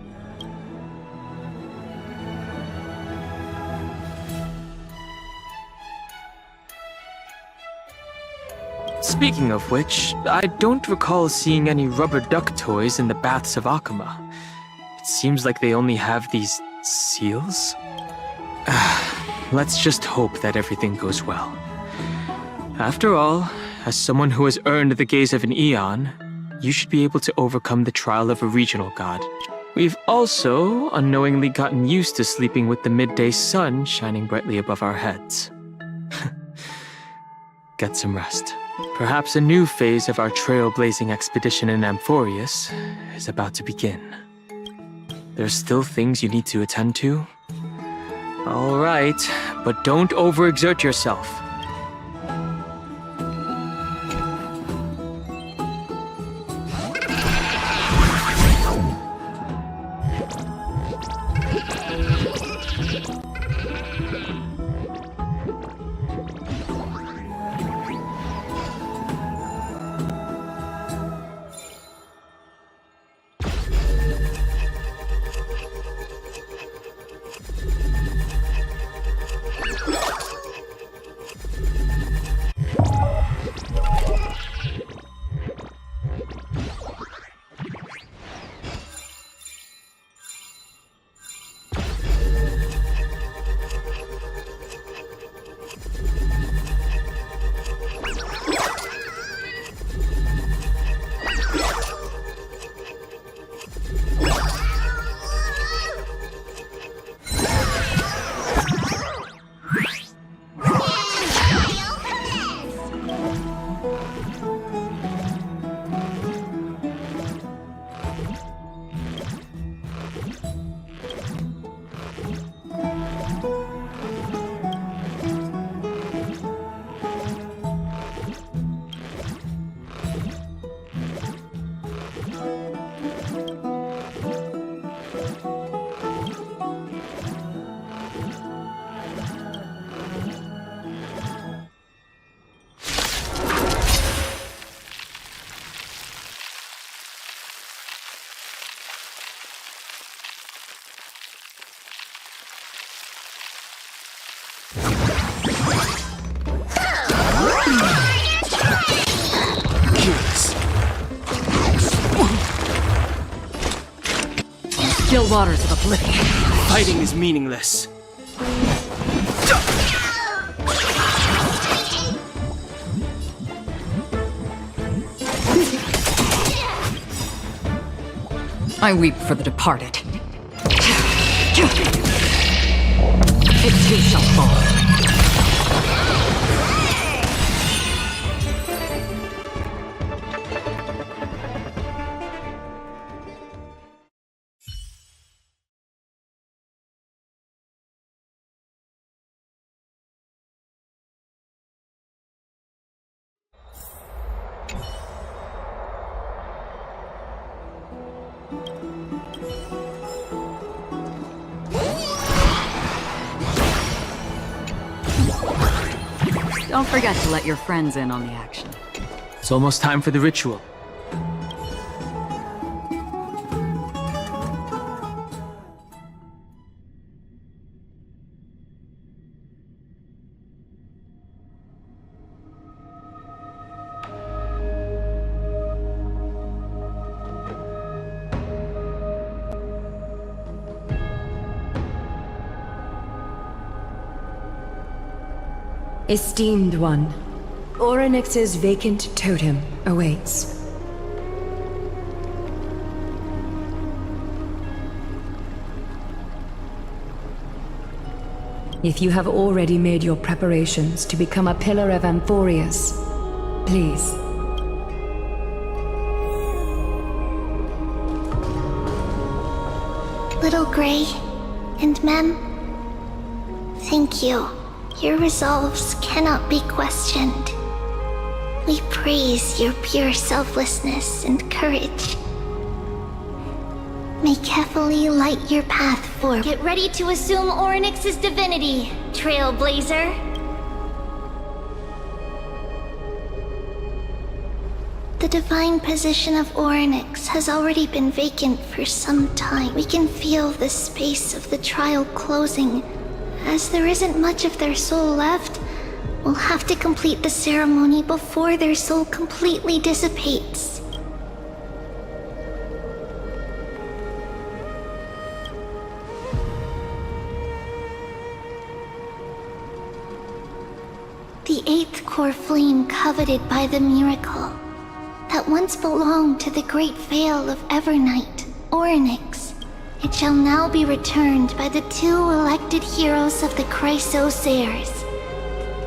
Speaking of which, I don't recall seeing any rubber duck toys in the baths of Akima. It seems like they only have these seals? Let's just hope that everything goes well. After all, as someone who has earned the gaze of an Eon, you should be able to overcome the trial of a regional god. We've also unknowingly gotten used to sleeping with the midday sun shining brightly above our heads. Get some rest. Perhaps a new phase of our trailblazing expedition in Amphorius is about to begin. There's still things you need to attend to? All right, but don't overexert yourself.
Still waters of oblivion.
Fighting is meaningless.
I weep for the departed. It too shall fall. Don't forget to let your friends in on the action.
It's almost time for the ritual.
Esteemed one, Orynyx's vacant totem awaits. If you have already made your preparations to become a pillar of Amphorius, please.
Little Gray and Mem, thank you. Your resolves cannot be questioned. We praise your pure selflessness and courage. May Kefali light your path forward. Get ready to assume Orynyx's divinity, Trailblazer. The divine position of Orynyx has already been vacant for some time. We can feel the space of the trial closing. As there isn't much of their soul left, we'll have to complete the ceremony before their soul completely dissipates. The 8th core flame coveted by the miracle, that once belonged to the great Vale of Evernight, Orynyx. It shall now be returned by the 2 elected heroes of the Chrysosairs.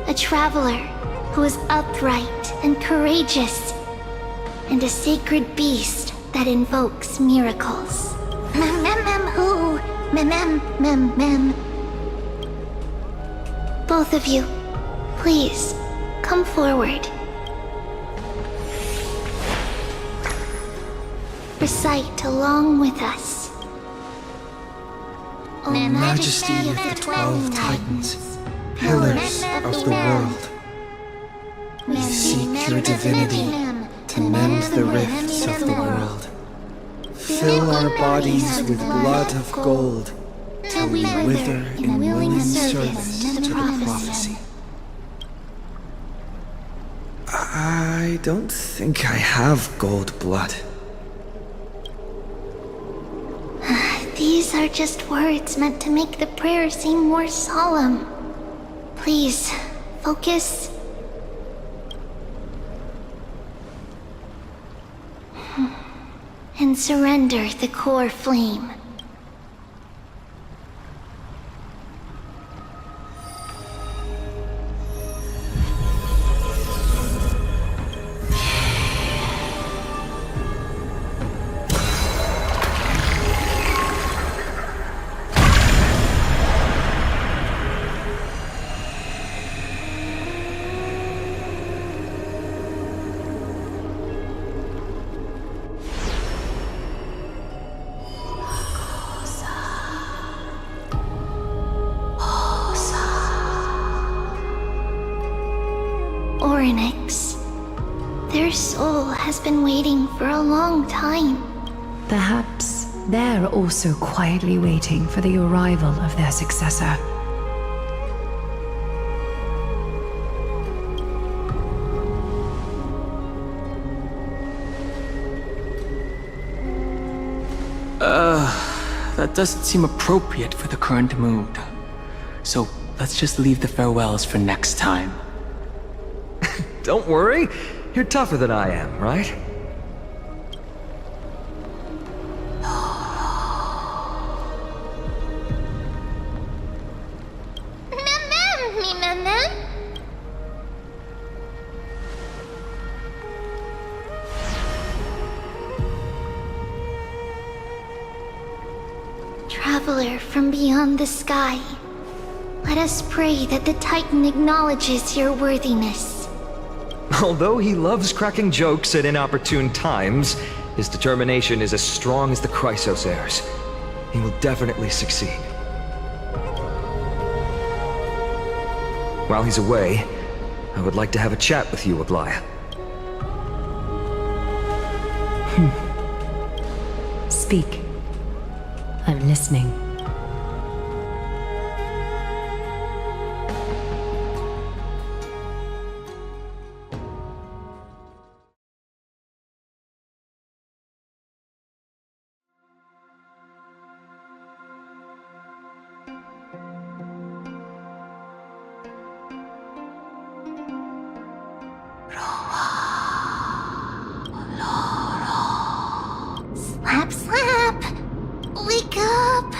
A traveler who is upright and courageous, and a sacred beast that invokes miracles. Mem-mem-mem-hoo! Mem-mem-mem-mem. Both of you, please, come forward. Recite along with us.
O Majesty of the 12 Titans, pillars of the world, we seek your divinity to mend the rifts of the world. Fill our bodies with blood of gold, till we wither in willing service to the prophecy. I don't think I have gold blood.
These are just words meant to make the prayer seem more solemn. Please, focus. And surrender the core flame. Orynyx. Their soul has been waiting for a long time.
Perhaps they're also quietly waiting for the arrival of their successor.
That doesn't seem appropriate for the current mood. So let's just leave the farewells for next time.
Don't worry, you're tougher than I am, right?
Traveler from beyond the sky, let us pray that the Titan acknowledges your worthiness.
Although he loves cracking jokes at inopportune times, his determination is as strong as the Chrysosairs. He will definitely succeed. While he's away, I would like to have a chat with you, Aglaya.
Speak. I'm listening.
Slap, slap! Wake up!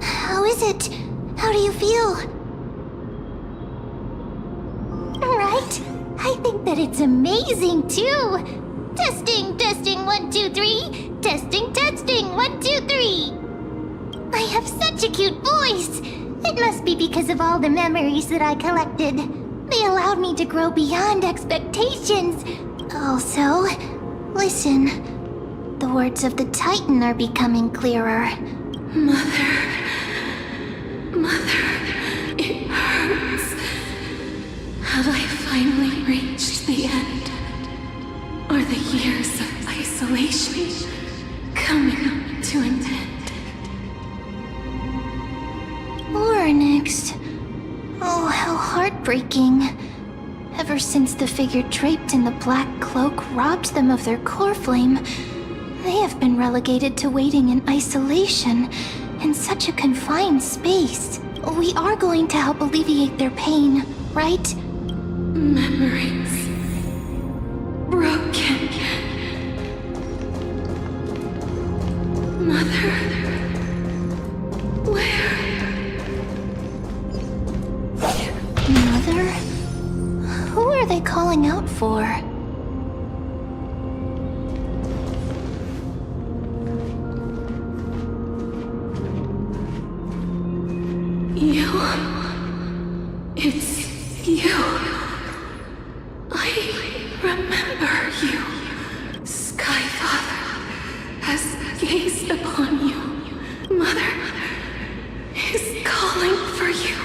How is it? How do you feel? Right? I think that it's amazing too! Testing, testing, 1, 2, 3! Testing, testing, 1, 2, 3! I have such a cute voice! It must be because of all the memories that I collected. They allowed me to grow beyond expectations. Also, listen. The words of the Titan are becoming clearer.
Mother, it hurts. Have I finally reached the end? Are the years of isolation coming to an end?
Orynyx. Oh, how heartbreaking. Ever since the figure draped in the black cloak robbed them of their core flame, they have been relegated to waiting in isolation in such a confined space. We are going to help alleviate their pain, right?
Memories broken. Mother, where?
Mother? Who are they calling out for?
You. It's you. I remember you. Skyfather has gazed upon you. Mother is calling for you.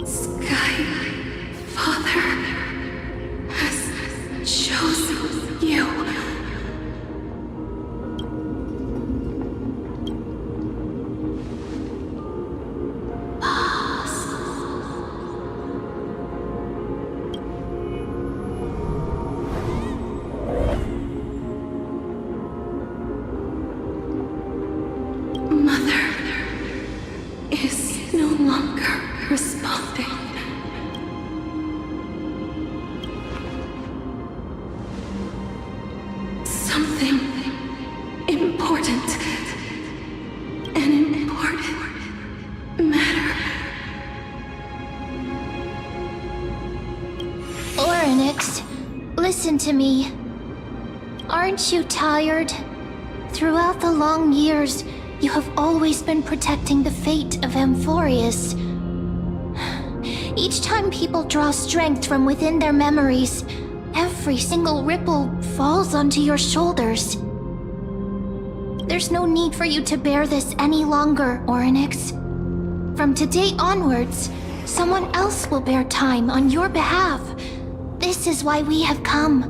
Skyfather has chosen you. Mother is no longer responding. Something important. An important matter.
Orynyx, listen to me. Aren't you tired? Throughout the long years, you have always been protecting the fate of Amphorius. Each time people draw strength from within their memories, every single ripple falls onto your shoulders. There's no need for you to bear this any longer, Orynyx. From today onwards, someone else will bear time on your behalf. This is why we have come.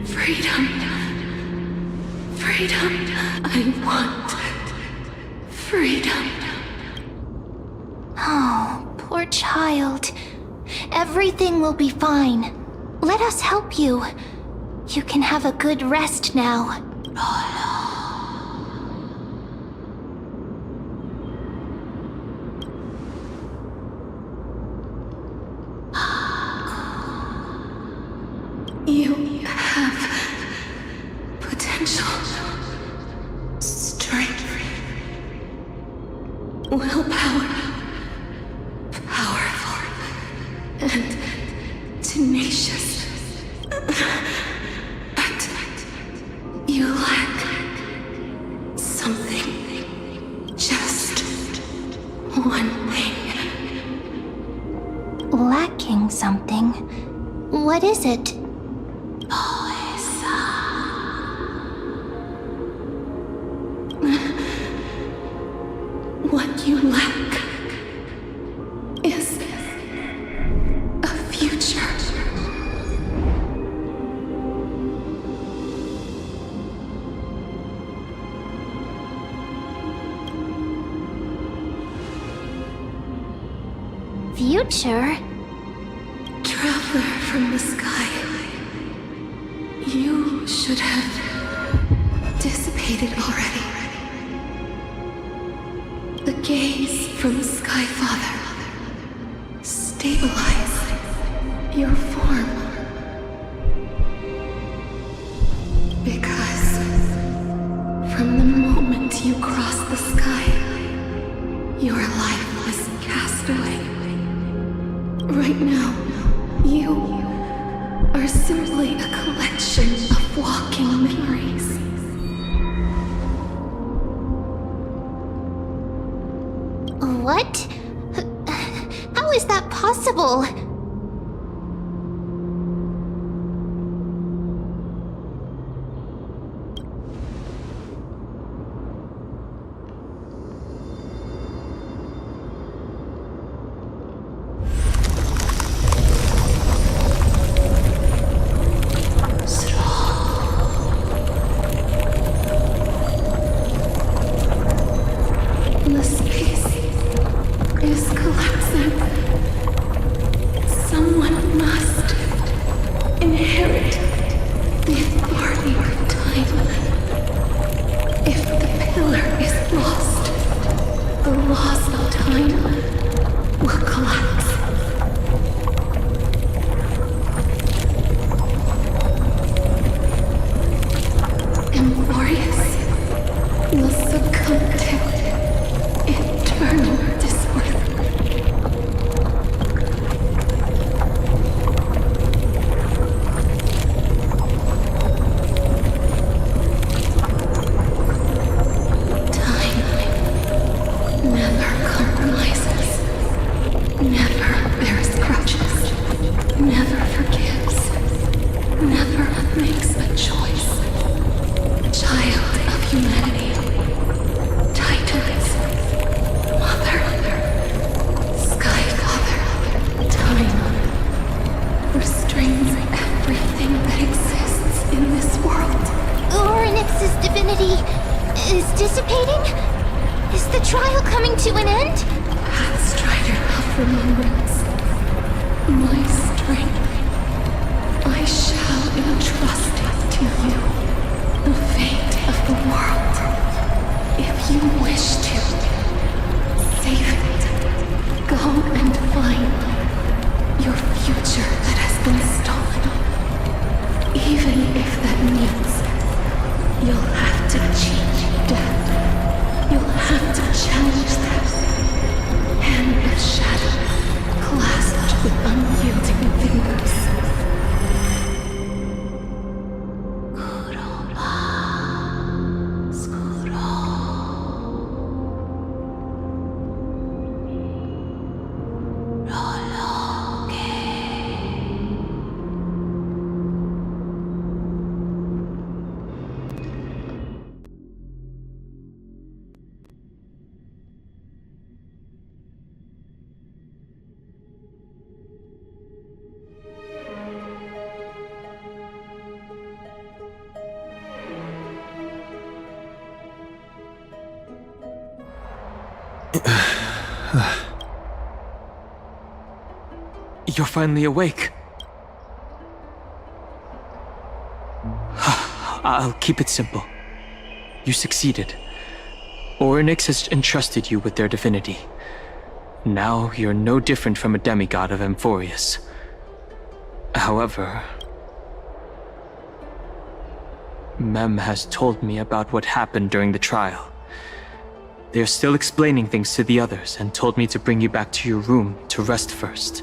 Freedom. Freedom. I want freedom.
Oh, poor child. Everything will be fine. Let us help you. You can have a good rest now.
You have potential, strength, willpower, powerful, and tenacious. But you lack something. Just one thing.
Lacking something? What is it?
What you lack is a future.
Future?
Traveler from the sky. You should have dissipated already. The gaze from Skyfather stabilized your form. Because from the moment you crossed the sky, your life was cast away. Right now, you are simply a collection of walking memories.
What? is that possible?
The space is collapsing. Someone must inherit the authority of time. If the pillar is lost, the laws of time will collapse. Emphorius will succumb to eternal disorder. Time never compromises, never bears grudges, never forgives, never makes a choice. Child of humanity, Titans, Mother, Sky Father, Time restrains everything that exists in this world.
Orynyx's divinity is dissipating? Is the trial coming to an end?
Pathstrider of remembrance, my strength, I shall entrust it to you. The fate of the world. If you wish to save it, go and find your future that has been stolen. Even if that means you'll have to cheat death. You'll have to challenge that. Hand of shadow, clasped with unyielding fingers.
You're finally awake. I'll keep it simple. You succeeded. Orynyx has entrusted you with their divinity. Now you're no different from a demigod of Emphorius. However, Mem has told me about what happened during the trial. They're still explaining things to the others and told me to bring you back to your room to rest first.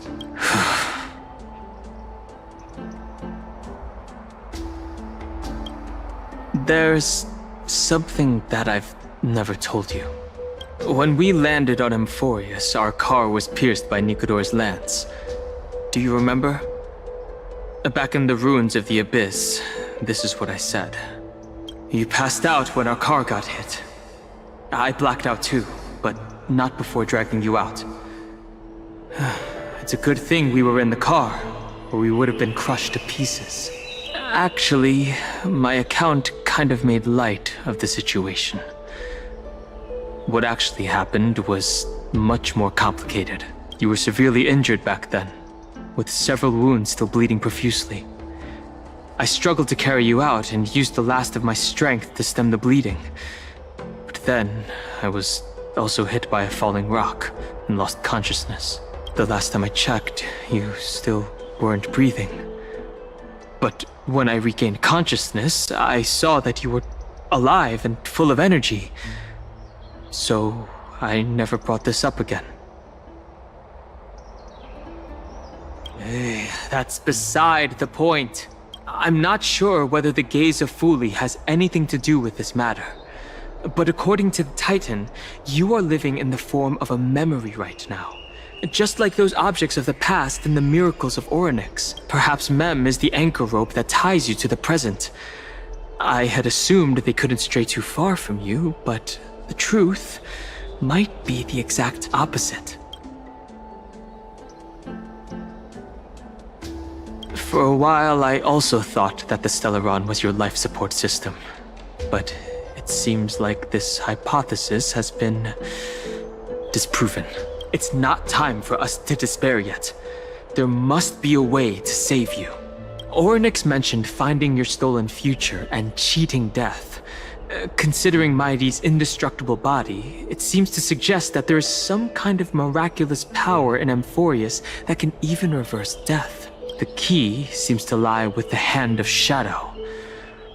There's something that I've never told you. When we landed on Emphorius, our car was pierced by Nicodor's lance. Do you remember? Back in the ruins of the Abyss, this is what I said. You passed out when our car got hit. I blacked out too, but not before dragging you out. It's a good thing we were in the car, or we would have been crushed to pieces. Actually, my account kind of made light of the situation. What actually happened was much more complicated. You were severely injured back then, with several wounds still bleeding profusely. I struggled to carry you out and used the last of my strength to stem the bleeding. But then, I was also hit by a falling rock and lost consciousness. The last time I checked, you still weren't breathing. But when I regained consciousness, I saw that you were alive and full of energy. So, I never brought this up again. Hey, that's beside the point. I'm not sure whether the gaze of Fuli has anything to do with this matter. But according to the Titan, you are living in the form of a memory right now. Just like those objects of the past and the miracles of Orynyx, perhaps Mem is the anchor rope that ties you to the present. I had assumed they couldn't stray too far from you, but the truth might be the exact opposite. For a while, I also thought that the Stellaron was your life support system, but it seems like this hypothesis has been disproven. It's not time for us to despair yet. There must be a way to save you. Orynyx mentioned finding your stolen future and cheating death. Considering Mighty's indestructible body, it seems to suggest that there is some kind of miraculous power in Amphorius that can even reverse death. The key seems to lie with the Hand of Shadow,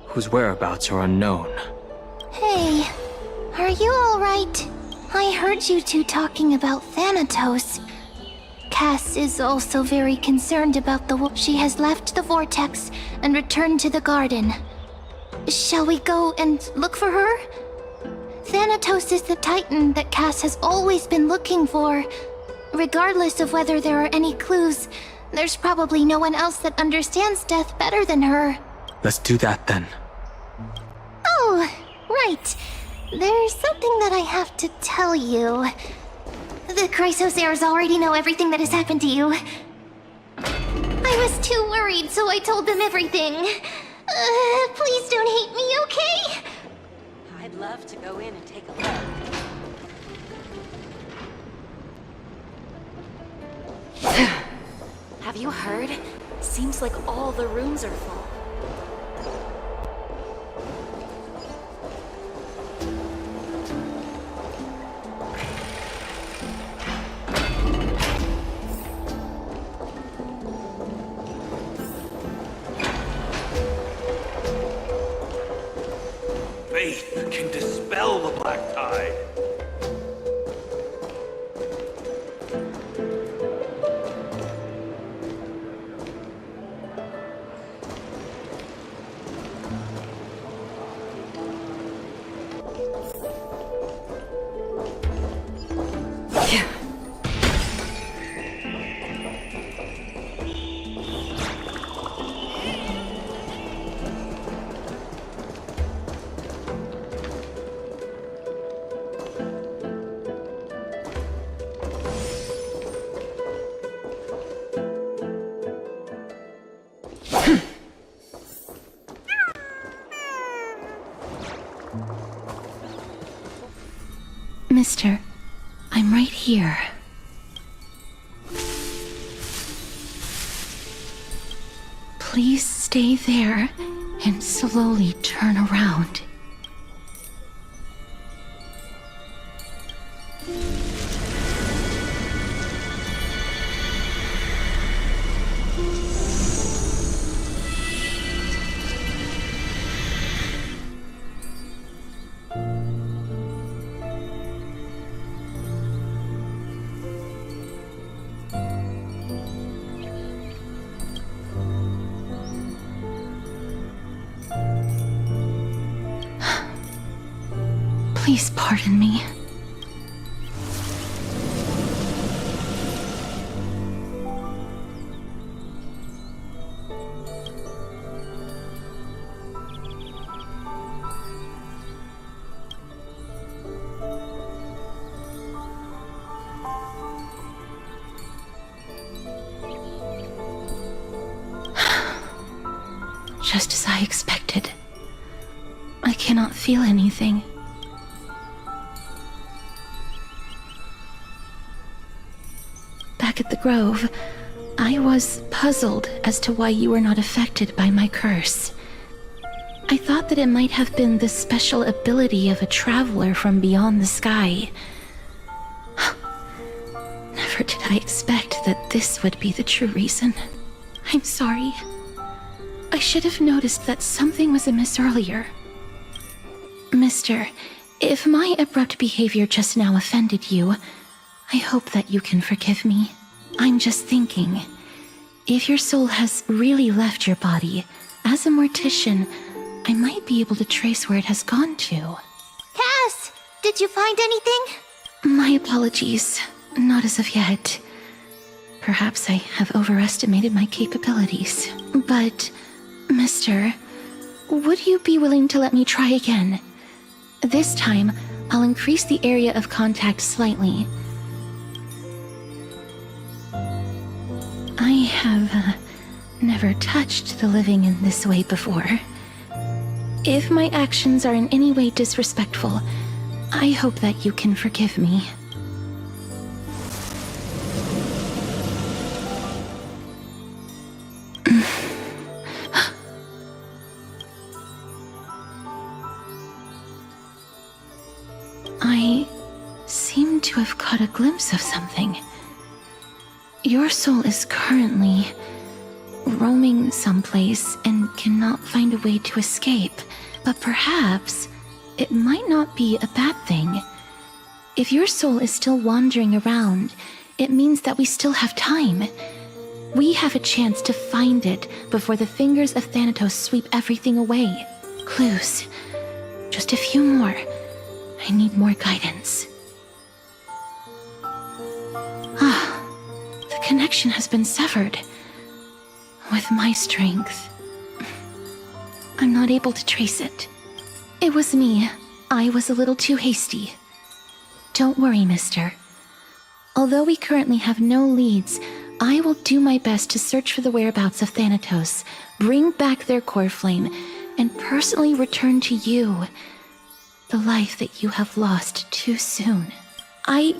whose whereabouts are unknown.
Hey, are you alright? I heard you two talking about Thanatos. Cass is also very concerned about she has left the vortex and returned to the garden. Shall we go and look for her? Thanatos is the Titan that Cass has always been looking for. Regardless of whether there are any clues, there's probably no one else that understands death better than her.
Let's do that then.
Oh, right. There's something that I have to tell you. The Chrysosaurs already know everything that has happened to you. I was too worried, so I told them everything. Please don't hate me, okay?
I'd love to go in and take a look. Have you heard? Seems like all the rooms are full.
Faith can dispel the black tide.
Mister, I'm right here. Please stay there and slowly turn around. Please pardon me. Just as I expected. I cannot feel anything. Back at the Grove, I was puzzled as to why you were not affected by my curse. I thought that it might have been the special ability of a traveler from beyond the sky. Never did I expect that this would be the true reason. I'm sorry. I should have noticed that something was amiss earlier. Mister, if my abrupt behavior just now offended you, I hope that you can forgive me. I'm just thinking, if your soul has really left your body, as a mortician, I might be able to trace where it has gone to.
Cass, did you find anything?
My apologies. Not as of yet. Perhaps I have overestimated my capabilities. But, Mister, would you be willing to let me try again? This time, I'll increase the area of contact slightly. I have never touched the living in this way before. If my actions are in any way disrespectful, I hope that you can forgive me. I seem to have caught a glimpse of something. Your soul is currently roaming someplace and cannot find a way to escape, but perhaps it might not be a bad thing. If your soul is still wandering around, it means that we still have time. We have a chance to find it before the fingers of Thanatos sweep everything away. Clues. Just a few more. I need more guidance. The connection has been severed. With my strength, I'm not able to trace it. It was me. I was a little too hasty. Don't worry, mister. Although we currently have no leads, I will do my best to search for the whereabouts of Thanatos, bring back their core flame, and personally return to you the life that you have lost too soon. I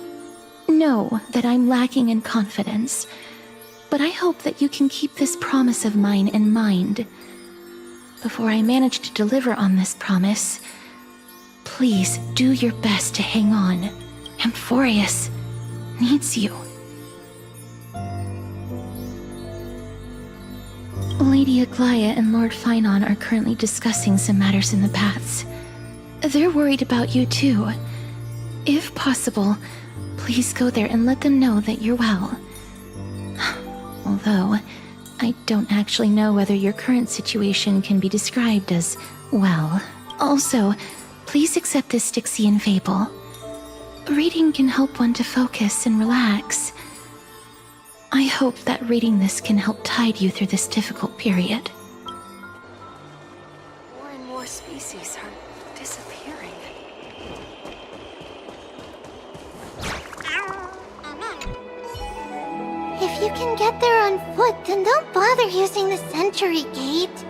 know that I'm lacking in confidence, but I hope that you can keep this promise of mine in mind. Before I manage to deliver on this promise, please do your best to hang on. Amphorius needs you. Lady Aglaia and Lord Finon are currently discussing some matters in the paths. They're worried about you too. If possible, please go there and let them know that you're well. Although, I don't actually know whether your current situation can be described as well. Also, please accept this Styxian fable. Reading can help one to focus and relax. I hope that reading this can help tide you through this difficult period.
More and more species are disappearing.
If you can get there on foot, then don't bother using the Century Gate.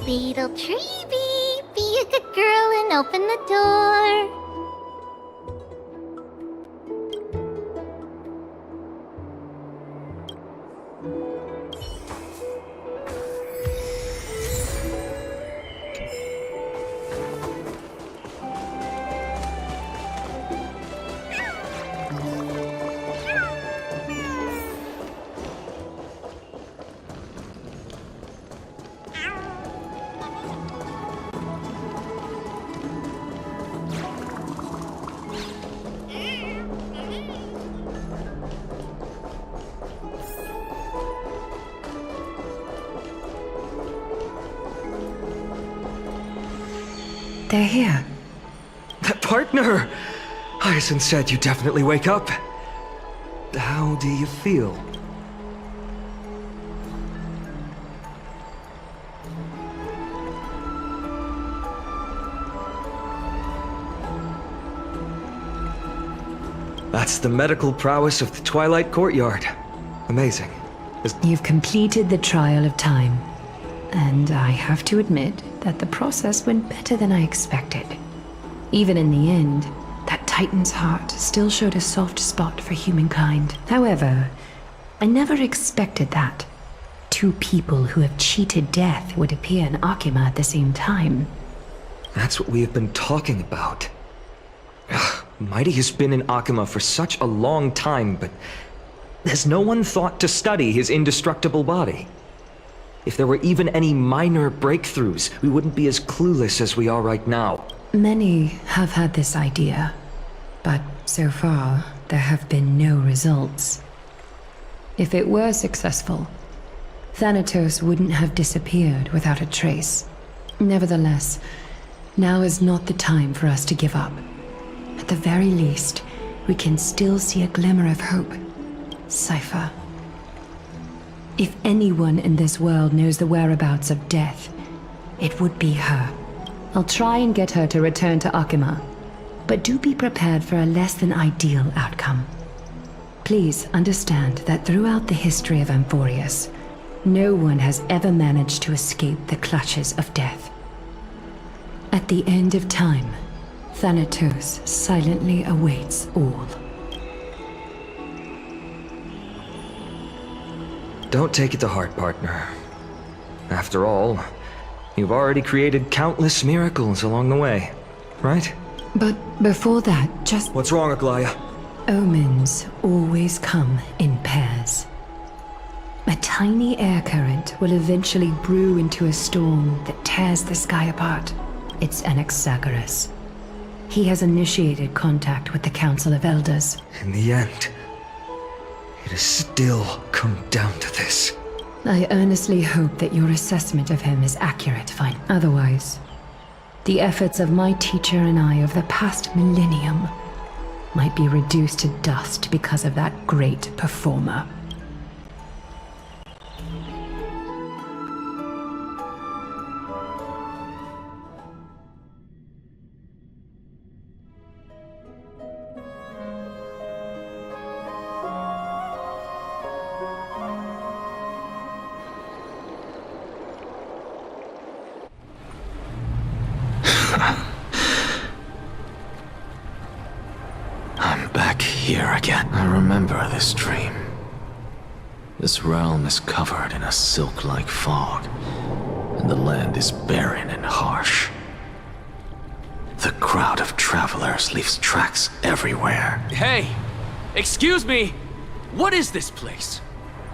Little Treeby, be a good girl and open the door.
They're here.
Partner! Hyacinth said you definitely wake up. How do you feel? That's the medical prowess of the Twilight Courtyard. Amazing.
You've completed the trial of time. And I have to admit that the process went better than I expected. Even in the end, that Titan's heart still showed a soft spot for humankind. However, I never expected that. Two people who have cheated death would appear in Akima at the same time.
That's what we have been talking about. Mighty has been in Akima for such a long time, but has no one thought to study his indestructible body? If there were even any minor breakthroughs, we wouldn't be as clueless as we are right now.
Many have had this idea, but so far, there have been no results. If it were successful, Thanatos wouldn't have disappeared without a trace. Nevertheless, now is not the time for us to give up. At the very least, we can still see a glimmer of hope. Cypher. If anyone in this world knows the whereabouts of death, it would be her. I'll try and get her to return to Akima, but do be prepared for a less than ideal outcome. Please understand that throughout the history of Amphorius, no one has ever managed to escape the clutches of death. At the end of time, Thanatos silently awaits all.
Don't take it to heart, partner. After all, you've already created countless miracles along the way, right?
But before that, just...
What's wrong, Aglaya?
Omens always come in pairs. A tiny air current will eventually brew into a storm that tears the sky apart. It's Anaxagoras. He has initiated contact with the Council of Elders.
In the end, it has still come down to this.
I earnestly hope that your assessment of him is accurate, fine. Otherwise, the efforts of my teacher and I of the past millennium might be reduced to dust because of that great performer.
I'm back here again. I remember this dream. This realm is covered in a silk-like fog, and the land is barren and harsh. The crowd of travelers leaves tracks everywhere.
Hey! Excuse me! What is this place?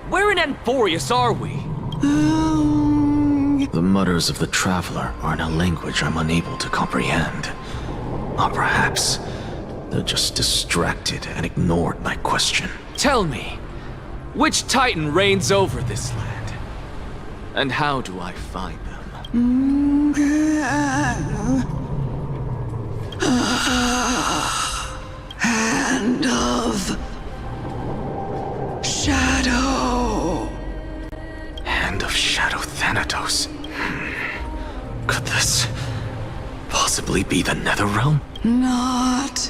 Where in Amphorius are we?
The mutters of the traveler are in a language I'm unable to comprehend. Or perhaps they're just distracted and ignored my question.
Tell me, which Titan reigns over this land? And how do I find them?
Hand of Shadow.
Hand of Shadow Thanatos. Could this possibly be the Netherrealm?
Not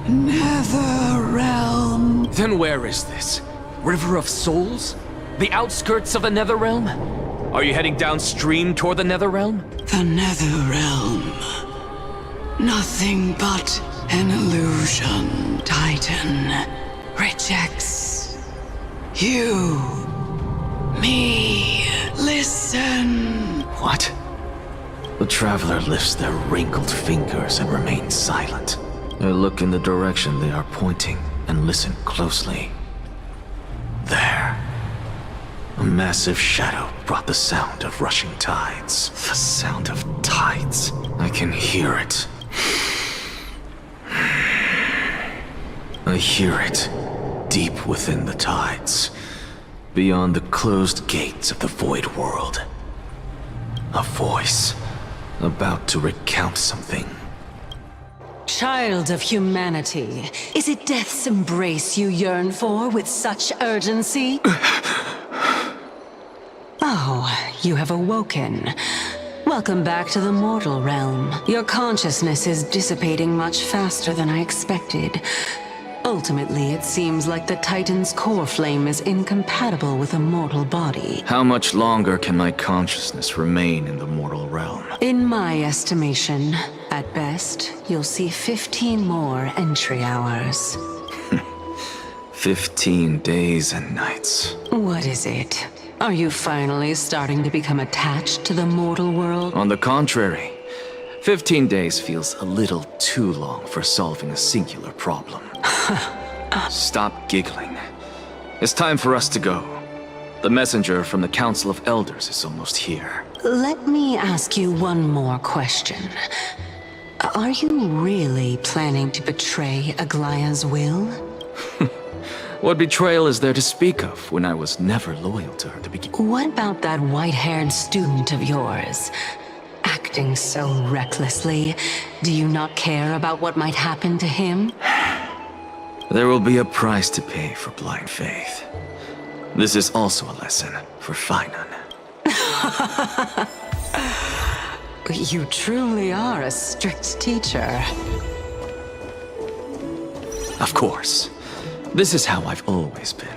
Netherrealm.
Then where is this? River of Souls? The outskirts of the Netherrealm? Are you heading downstream toward the Netherrealm?
The Netherrealm. Nothing but an illusion. Titan rejects you. Me. Listen.
What? The traveler lifts their wrinkled fingers and remains silent. I look in the direction they are pointing and listen closely. There. A massive shadow brought the sound of rushing tides. The sound of tides. I can hear it. I hear it deep within the tides, beyond the closed gates of the void world. A voice about to recount something.
Child of humanity, is it death's embrace you yearn for with such urgency? Oh, you have awoken. Welcome back to the mortal realm. Your consciousness is dissipating much faster than I expected. Ultimately, it seems like the Titan's core flame is incompatible with a mortal body.
How much longer can my consciousness remain in the mortal realm?
In my estimation, at best, you'll see 15 more entry hours.
15 days and nights.
What is it? Are you finally starting to become attached to the mortal world?
On the contrary, 15 days feels a little too long for solving a singular problem. Stop giggling. It's time for us to go. The messenger from the Council of Elders is almost here.
Let me ask you one more question. Are you really planning to betray Aglaya's will?
What betrayal is there to speak of when I was never loyal to her to begin?
What about that white-haired student of yours? Act Acting so recklessly, do you not care about what might happen to him?
There will be a price to pay for blind faith. This is also a lesson for Finan.
You truly are a strict teacher.
Of course. This is how I've always been.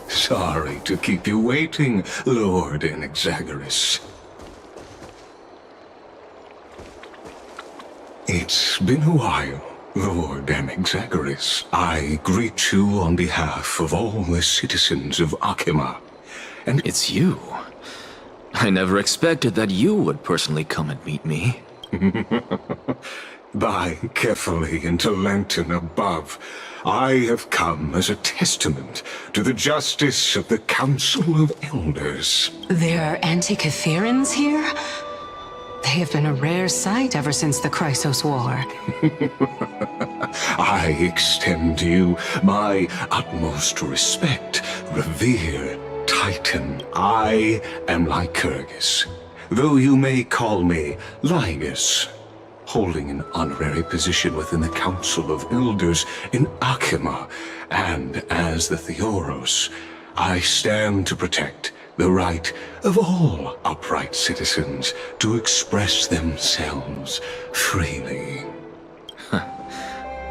Sorry to keep you waiting, Lord Inexagaris. It's been a while, Lord Inexagaris. I greet you on behalf of all the citizens of Akima. And
it's you. I never expected that you would personally come and meet me.
By carefully into Lantern above, I have come as a testament to the justice of the Council of Elders.
There are Antikytherans here? They have been a rare sight ever since the Chrysos War.
I extend to you my utmost respect, revere, Titan. I am Lycurgus, though you may call me Lygus, holding an honorary position within the Council of Elders in Akima, and as the Theoros, I stand to protect the right of all upright citizens to express themselves freely.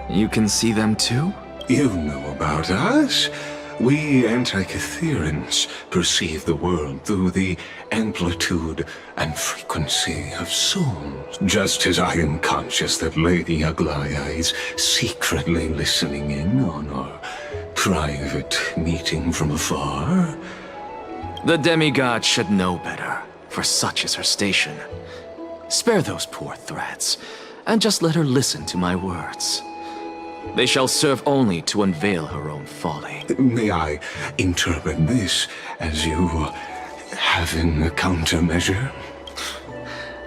You can see them too?
You know about us. We Antikytherans perceive the world through the amplitude and frequency of souls. Just as I am conscious that Lady Aglaya is secretly listening in on our private meeting from afar.
The demigod should know better, for such is her station. Spare those poor threats, and just let her listen to my words. They shall serve only to unveil her own folly.
May I interpret this as you having a countermeasure?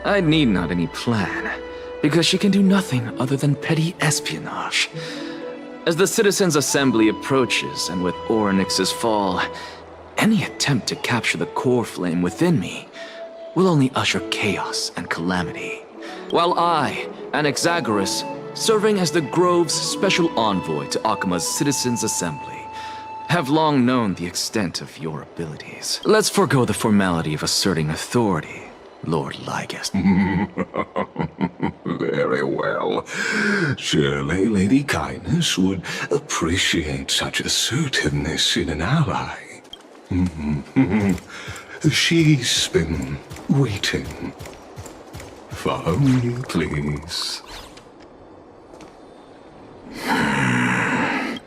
I need not any plan, because she can do nothing other than petty espionage. As the Citizens' Assembly approaches, and with Orynyx's fall, any attempt to capture the core flame within me will only usher chaos and calamity. While I, Inexagaris, serving as the Grove's special envoy to Akima's Citizens' Assembly, have long known the extent of your abilities. Let's forego the formality of asserting authority, Lord Lygus.
Very well. Surely Lady Kindness would appreciate such assertiveness in an ally. She's been waiting. Follow me, please.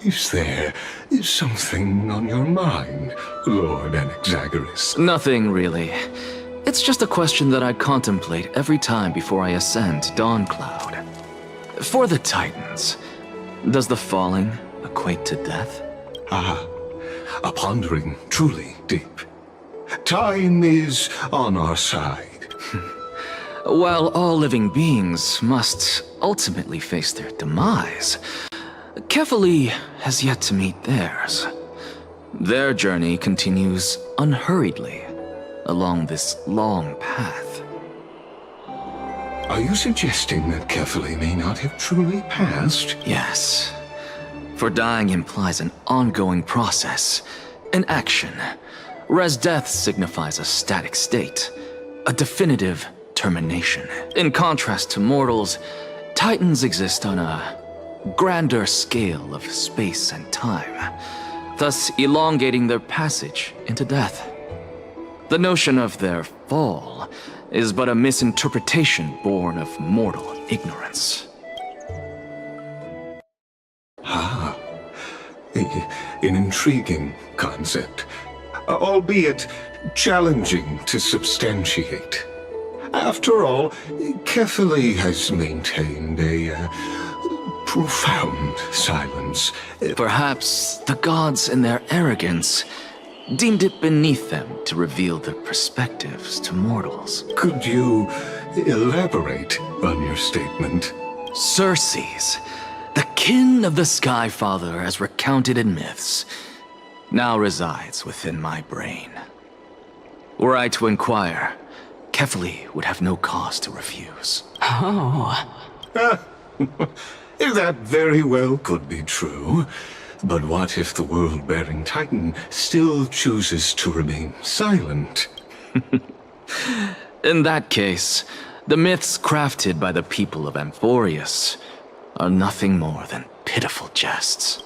Is there something on your mind, Lord Inexagaris?
Nothing, really. It's just a question that I contemplate every time before I ascend Dawncloud. For the Titans, does the falling equate to death?
A pondering truly deep. Time is on our side.
While all living beings must ultimately face their demise, Kefali has yet to meet theirs. Their journey continues unhurriedly along this long path.
Are you suggesting that Kefali may not have truly passed?
Yes. For dying implies an ongoing process, an action, whereas death signifies a static state, a definitive termination. In contrast to mortals, Titans exist on a grander scale of space and time, thus elongating their passage into death. The notion of their fall is but a misinterpretation born of mortal ignorance.
An intriguing concept, albeit challenging to substantiate. After all, Kefali has maintained a profound silence.
Perhaps the gods, in their arrogance, deemed it beneath them to reveal their perspectives to mortals.
Could you elaborate on your statement?
Circes, the kin of the Sky Father as recounted in myths, now resides within my brain. Were I to inquire, Kefali would have no cause to refuse.
Oh.
That very well could be true. But what if the world-bearing Titan still chooses to remain silent?
In that case, the myths crafted by the people of Amphorius are nothing more than pitiful jests.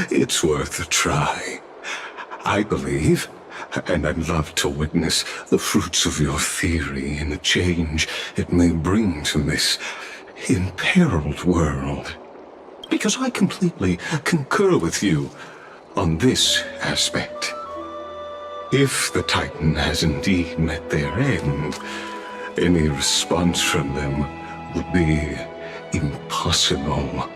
It's worth a try. I believe, and I'd love to witness the fruits of your theory in the change it may bring to this imperiled world. Because I completely concur with you on this aspect. If the Titan has indeed met their end, any response from them would be impossible.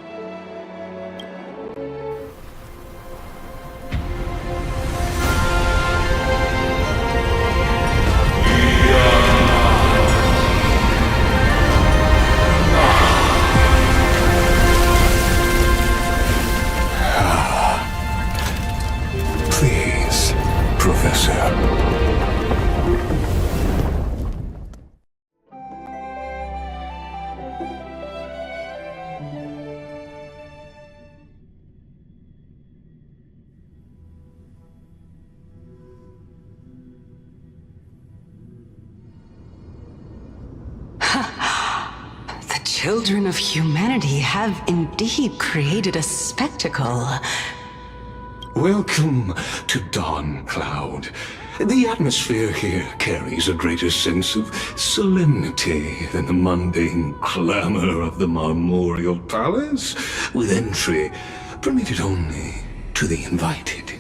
Please, Professor.
The children of humanity have indeed created a spectacle.
Welcome to Dawn Cloud. The atmosphere here carries a greater sense of solemnity than the mundane clamor of the Marmorial Palace, with entry permitted only to the invited.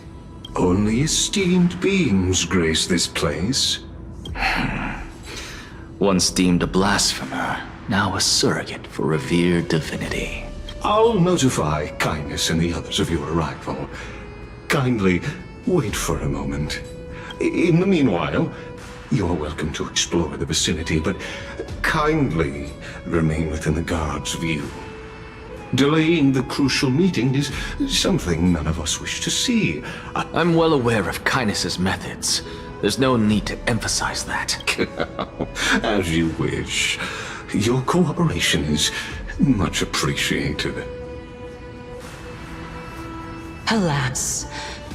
Only esteemed beings grace this place.
Once deemed a blasphemer, now a surrogate for revered divinity.
I'll notify Kindness and the others of your arrival. Kindly wait for a moment. In the meanwhile, you're welcome to explore the vicinity, but kindly remain within the guard's view. Delaying the crucial meeting is something none of us wish to see.
I'm well aware of Kindness's methods. There's no need to emphasize that.
As you wish. Your cooperation is much appreciated.
Alas,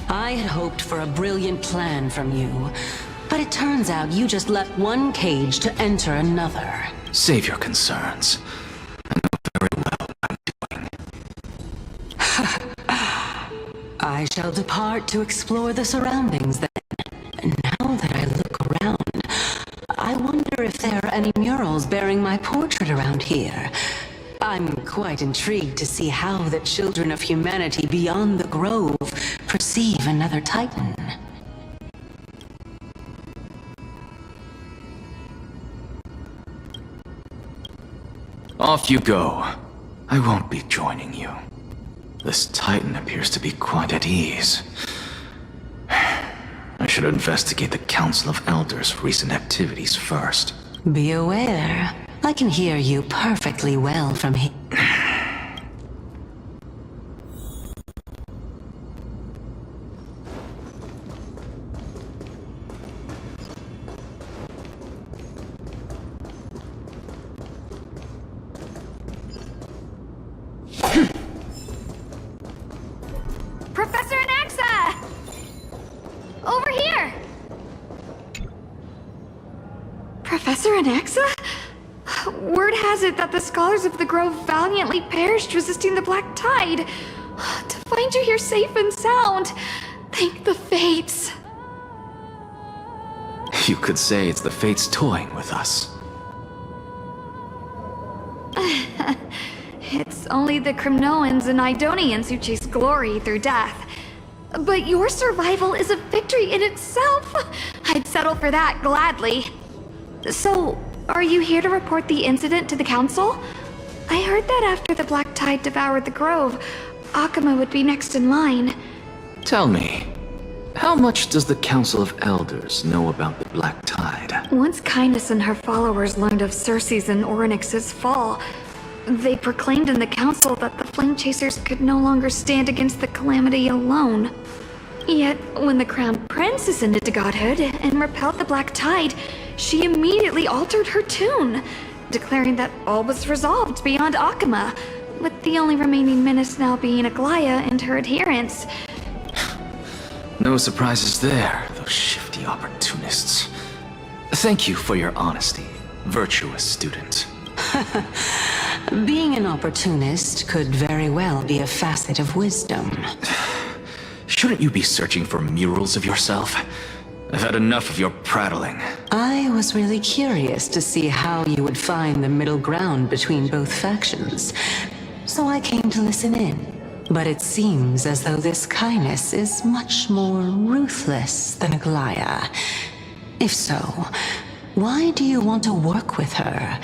I had hoped for a brilliant plan from you, but it turns out you just left one cage to enter another.
Save your concerns. I know very well what I'm doing.
I shall depart to explore the surroundings then. Now that I look around, I wonder if there are any murals bearing my portrait around here. I'm quite intrigued to see how the children of humanity beyond the grove perceive another Titan.
Off you go. I won't be joining you. This Titan appears to be quite at ease. I should investigate the Council of Elders' recent activities first.
Be aware. I can hear you perfectly well from here.
Professor Anaxa! Over here! Professor Anaxa? Word has it that the scholars of the Grove valiantly perished resisting the Black Tide. To find you here safe and sound, thank the Fates.
You could say it's the Fates toying with us.
It's only the Crimnoans and Idonians who chase glory through death. But your survival is a victory in itself. I'd settle for that gladly. So, are you here to report the incident to the Council?
I heard that after the Black Tide devoured the grove, Akuma would be next in line.
Tell me, how much does the Council of Elders know about the Black Tide?
Once Kindness and her followers learned of Circe's and Orynyx's fall, they proclaimed in the council that the Flame Chasers could no longer stand against the calamity alone. Yet, when the Crown Prince ascended to godhood and repelled the Black Tide, she immediately altered her tune, declaring that all was resolved beyond Akuma, with the only remaining menace now being Aglaya and her adherents.
No surprises there, those shifty opportunists. Thank you for your honesty, virtuous student.
Being an opportunist could very well be a facet of wisdom.
Shouldn't you be searching for murals of yourself? I've had enough of your prattling.
I was really curious to see how you would find the middle ground between both factions, so I came to listen in. But it seems as though this Kindness is much more ruthless than Aglaya. If so, why do you want to work with her?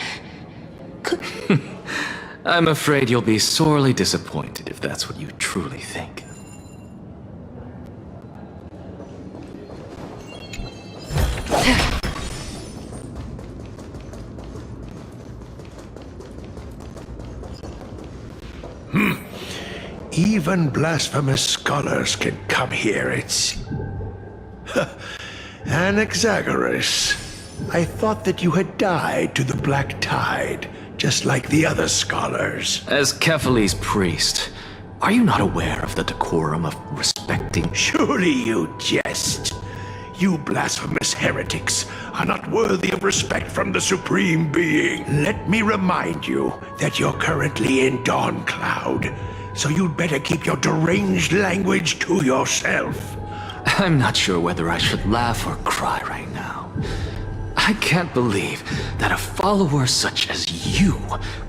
I'm afraid you'll be sorely disappointed if that's what you truly think.
Even blasphemous scholars can come here, it's... Anaxagoras, I thought that you had died to the Black Tide, just like the other scholars.
As Kephales's priest, are you not aware of the decorum of respecting...
Surely you jest. You blasphemous heretics are not worthy of respect from the Supreme Being. Let me remind you that you're currently in Dawn Cloud, so you'd better keep your deranged language to yourself.
I'm not sure whether I should laugh or cry right now. I can't believe that a follower such as you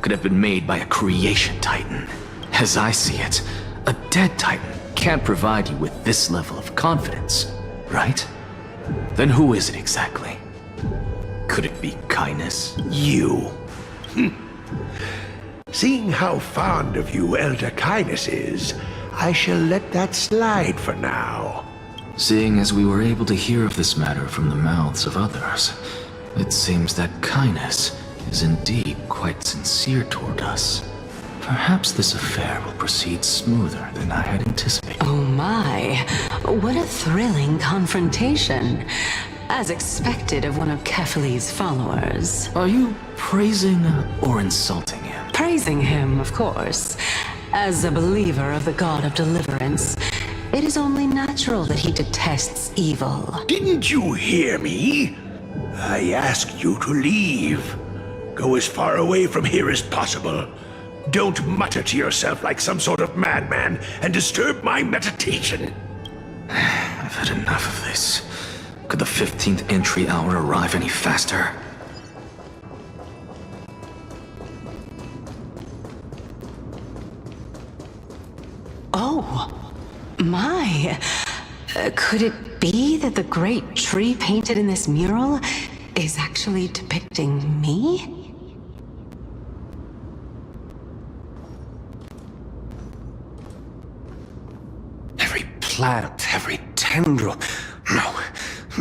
could have been made by a creation titan. As I see it, a dead titan can't provide you with this level of confidence, right? Then who is it exactly? Could it be Kindness?
You. Seeing how fond of you Elder Kindness is, I shall let that slide for now.
Seeing as we were able to hear of this matter from the mouths of others, it seems that Kindness is indeed quite sincere toward us. Perhaps this affair will proceed smoother than I had anticipated.
Oh my, what a thrilling confrontation. As expected of one of Kephales's followers.
Are you praising or insulting him?
Praising him, of course. As a believer of the god of deliverance, it is only natural that he detests evil.
Didn't you hear me? I asked you to leave. Go as far away from here as possible. Don't mutter to yourself like some sort of madman and disturb my meditation.
I've had enough of this. Could the 15th entry hour arrive any faster?
Oh, my. Could it be that the great tree painted in this mural is actually depicting me?
Every plant, every tendril, no,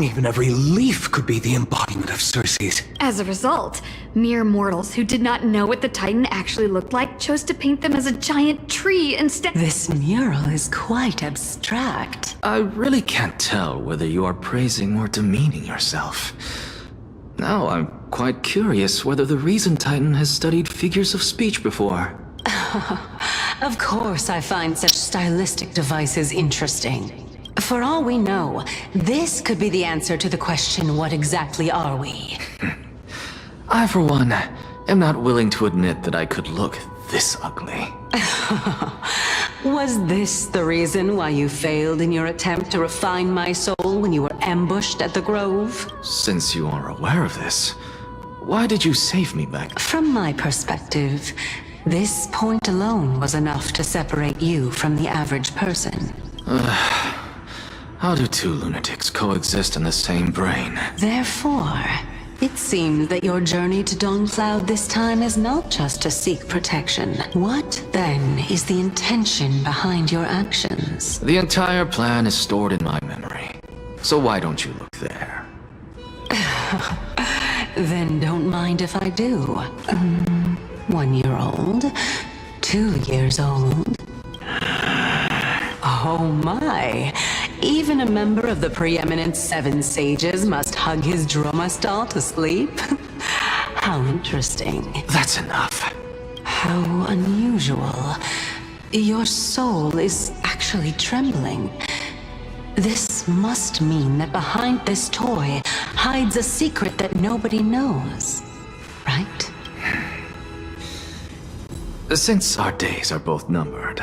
even every leaf could be the embodiment of Circe's.
As a result, mere mortals who did not know what the Titan actually looked like chose to paint them as a giant tree instead.
This mural is quite abstract.
I really can't tell whether you are praising or demeaning yourself. Now I'm quite curious whether the Reason Titan has studied figures of speech before.
Of course I find such stylistic devices interesting. For all we know, this could be the answer to the question, what exactly are we?
I, for one, am not willing to admit that I could look this ugly.
Was this the reason why you failed in your attempt to refine my soul when you were ambushed at the Grove?
Since you are aware of this, why did you save me back?
From my perspective, this point alone was enough to separate you from the average person.
How do two lunatics coexist in the same brain?
Therefore, It seems that your journey to Dawn this time is not just to seek protection. What, then, is the intention behind your actions?
The entire plan is stored in my memory. So why don't you look there?
Then don't mind if I do. 1 year old? 2 years old? Oh my! Even a member of the preeminent Seven Sages must hug his drama stall to sleep? How interesting.
That's enough.
How unusual. Your soul is actually trembling. This must mean that behind this toy hides a secret that nobody knows, right?
Since our days are both numbered,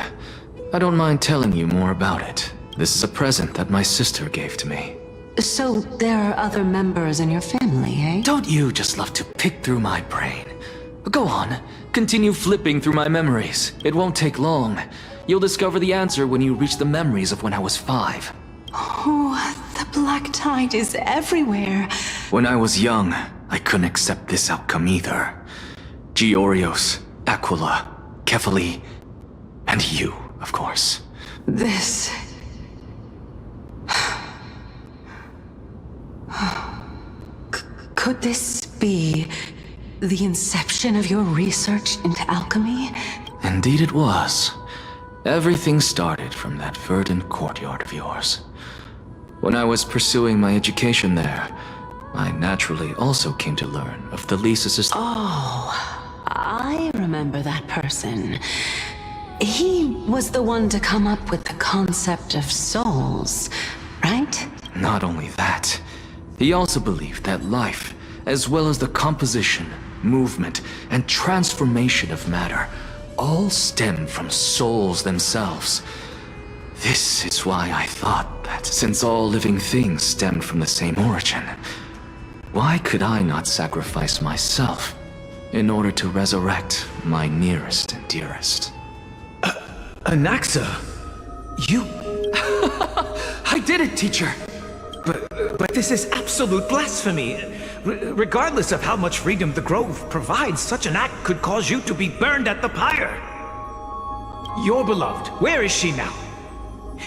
I don't mind telling you more about it. This is a present that my sister gave to me.
So there are other members in your family, eh?
Don't you just love to pick through my brain? Go on, continue flipping through my memories. It won't take long. You'll discover the answer when you reach the memories of when I was 5.
Oh, the black tide is everywhere.
When I was young, I couldn't accept this outcome either. Georios, Aquila, Kefali, and you, of course.
This... Could this be the inception of your research into alchemy?
Indeed it was. Everything started from that verdant courtyard of yours. When I was pursuing my education there, I naturally also came to learn of the Lysis'.
Oh, I remember that person. He was the one to come up with the concept of souls, right?
Not only that, he also believed that life, as well as the composition, movement, and transformation of matter, all stem from souls themselves. This is why I thought that since all living things stemmed from the same origin, why could I not sacrifice myself in order to resurrect my nearest and dearest?
Anaxa, you...
I did it, teacher!
But this is absolute blasphemy. Regardless of how much freedom the Grove provides, such an act could cause you to be burned at the pyre. Your beloved, where is she now?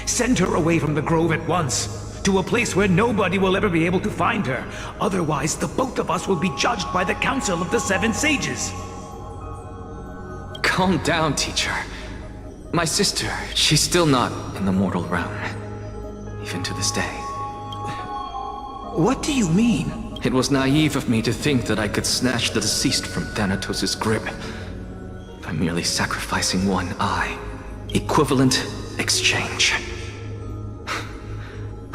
Send her away from the Grove at once, to a place where nobody will ever be able to find her. Otherwise, the both of us will be judged by the Council of the Seven Sages.
Calm down, teacher. My sister, she's still not in the mortal realm. Even to this day.
What do you mean?
It was naive of me to think that I could snatch the deceased from Thanatos' grip by merely sacrificing one eye. Equivalent exchange.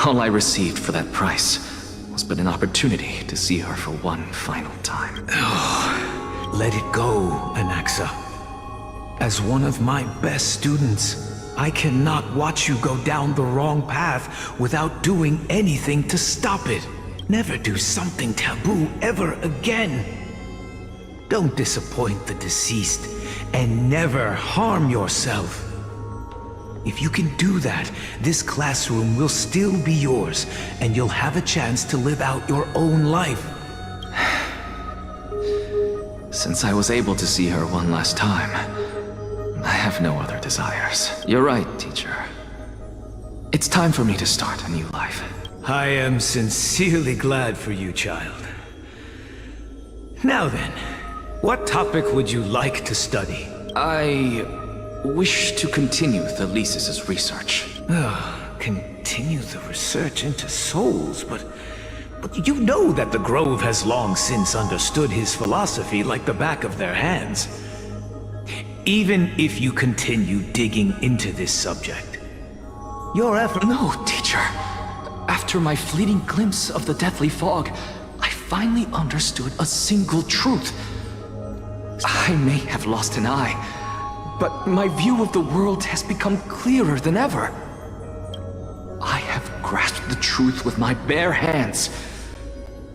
All I received for that price was but an opportunity to see her for one final time.
Oh, let it go, Anaxa. As one of my best students, I cannot watch you go down the wrong path without doing anything to stop it. Never do something taboo ever again. Don't disappoint the deceased, and never harm yourself. If you can do that, this classroom will still be yours, and you'll have a chance to live out your own life.
Since I was able to see her one last time, I have no other desires. You're right, teacher. It's time for me to start a new life.
I am sincerely glad for you, child. Now then, what topic would you like to study?
I wish to continue the Lysis' research.
Continue the research into souls, but you know that the Grove has long since understood his philosophy like the back of their hands. Even if you continue digging into this subject, your effort...
No, teacher. After my fleeting glimpse of the deathly fog, I finally understood a single truth. I may have lost an eye, but my view of the world has become clearer than ever. I have grasped the truth with my bare hands.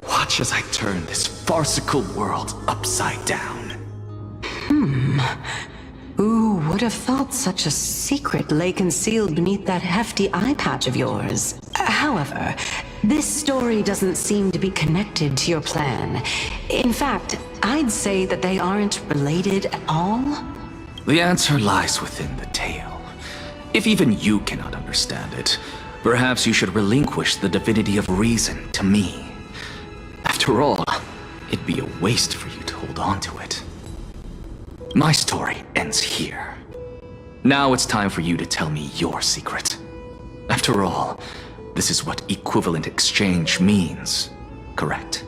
Watch as I turn this farcical world upside down.
Who would have thought such a secret lay concealed beneath that hefty eye patch of yours? However, This story doesn't seem to be connected to your plan. In fact, I'd say that they aren't related at all.
The answer lies within the tale. If even you cannot understand it, perhaps you should relinquish the divinity of reason to me. After all, it'd be a waste for you to hold on to it. My story ends here. Now it's time for you to tell me your secret. After all, this is what equivalent exchange means, correct?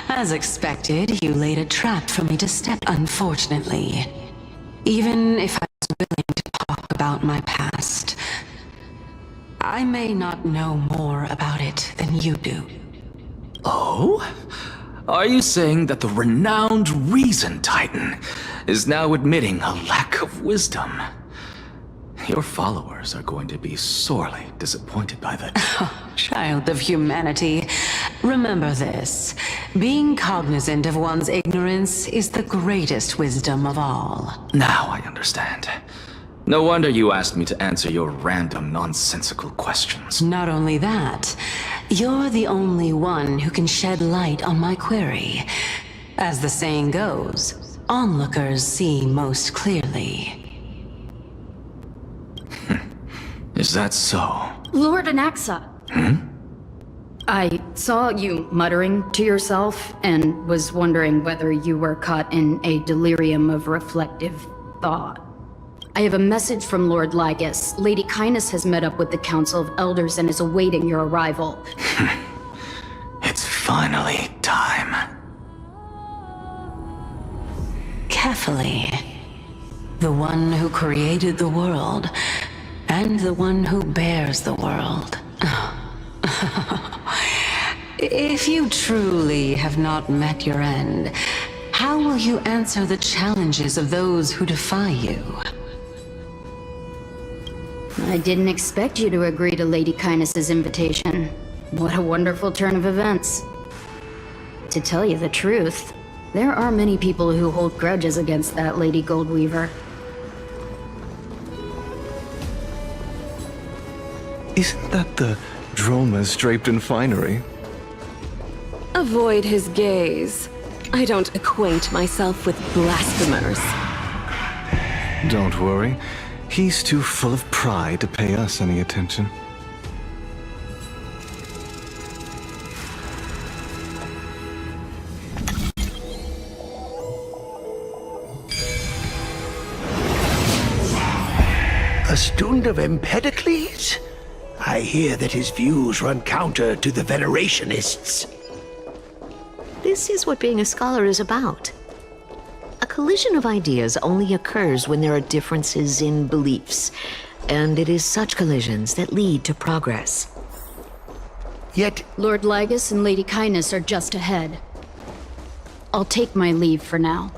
As expected, you laid a trap for me to step, unfortunately. Even if I was willing to talk about my past, I may not know more about it than you do.
Oh? Are you saying that the renowned Reason Titan is now admitting a lack of wisdom? Your followers are going to be sorely disappointed by that.
Child of humanity, remember this. Being cognizant of one's ignorance is the greatest wisdom of all.
Now I understand. No wonder you asked me to answer your random, nonsensical questions.
Not only that, you're the only one who can shed light on my query. As the saying goes, onlookers see most clearly.
Is that so?
Lord Anaxa. I saw you muttering to yourself and was wondering whether you were caught in a delirium of reflective thought. I have a message from Lord Lygus. Lady Kindness has met up with the Council of Elders and is awaiting your arrival.
It's finally time.
Carefully. The one who created the world, and the one who bears the world. If you truly have not met your end, how will you answer the challenges of those who defy you?
I didn't expect you to agree to Lady Kindness's invitation. What a wonderful turn of events. To tell you the truth, there are many people who hold grudges against that Lady Goldweaver.
Isn't that the dromas draped in finery?
Avoid his gaze. I don't acquaint myself with blasphemers.
Don't worry. He's too full of pride to pay us any attention.
A student of Empedocles? I hear that his views run counter to the Venerationists.
This is what being a scholar is about. A collision of ideas only occurs when there are differences in beliefs, and it is such collisions that lead to progress.
Yet,
Lord Lygus and Lady Kindness are just ahead. I'll take my leave for now.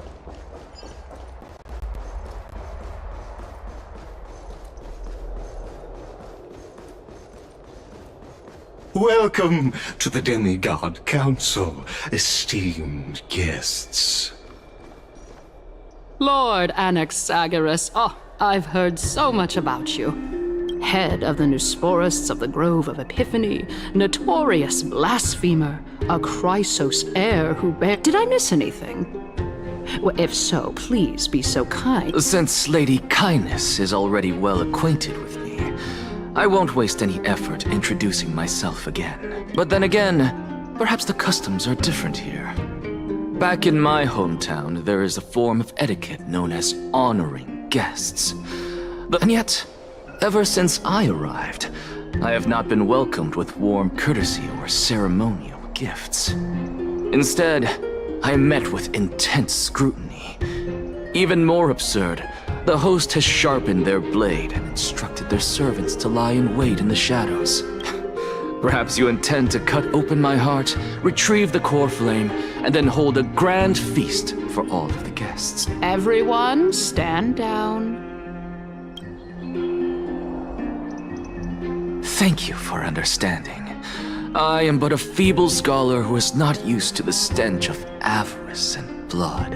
Welcome to the Demigod Council, esteemed guests.
Lord Anaxagoras, I've heard so much about you. Head of the Nusporists of the Grove of Epiphany, notorious blasphemer, a Chrysos heir who Did I miss anything? Well, if so, please be so kind.
Since Lady Kindness is already well acquainted with me, I won't waste any effort introducing myself again. But then again, perhaps the customs are different here. Back in my hometown, there is a form of etiquette known as honoring guests. And yet, ever since I arrived, I have not been welcomed with warm courtesy or ceremonial gifts. Instead, I am met with intense scrutiny. Even more absurd, the host has sharpened their blade and instructed their servants to lie in wait in the shadows. Perhaps you intend to cut open my heart, retrieve the core flame, and then hold a grand feast for all of the guests.
Everyone, stand down.
Thank you for understanding. I am but a feeble scholar who is not used to the stench of avarice and blood.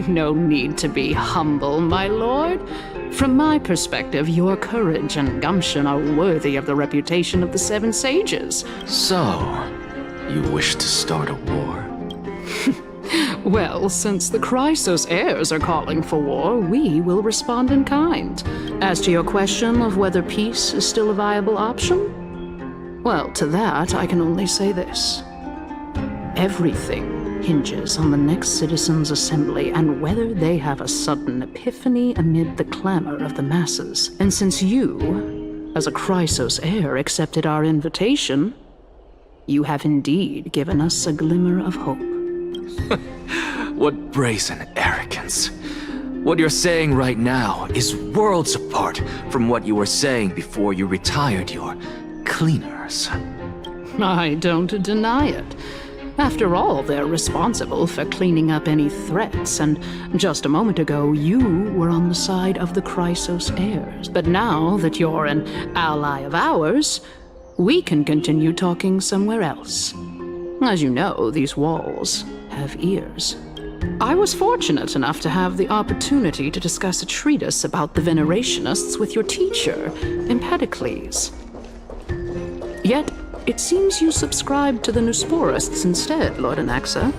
No need to be humble, my lord. From my perspective, your courage and gumption are worthy of the reputation of the Seven Sages.
So, you wish to start a war?
Well, since the Chrysos heirs are calling for war, we will respond in kind. As to your question of whether peace is still a viable option, well, to that I can only say this. Everything hinges on the next citizens' assembly and whether they have a sudden epiphany amid the clamor of the masses. And since you, as a Chrysos heir, accepted our invitation, you have indeed given us a glimmer of hope.
What brazen arrogance. What you're saying right now is worlds apart from what you were saying before you retired your cleaners.
I don't deny it. After all, they're responsible for cleaning up any threats, and just a moment ago, you were on the side of the Chrysos heirs. But now that you're an ally of ours, we can continue talking somewhere else. As you know, these walls have ears. I was fortunate enough to have the opportunity to discuss a treatise about the Venerationists with your teacher, Empedocles. Yet, it seems you subscribed to the Nusporists instead, Lord Anaxa.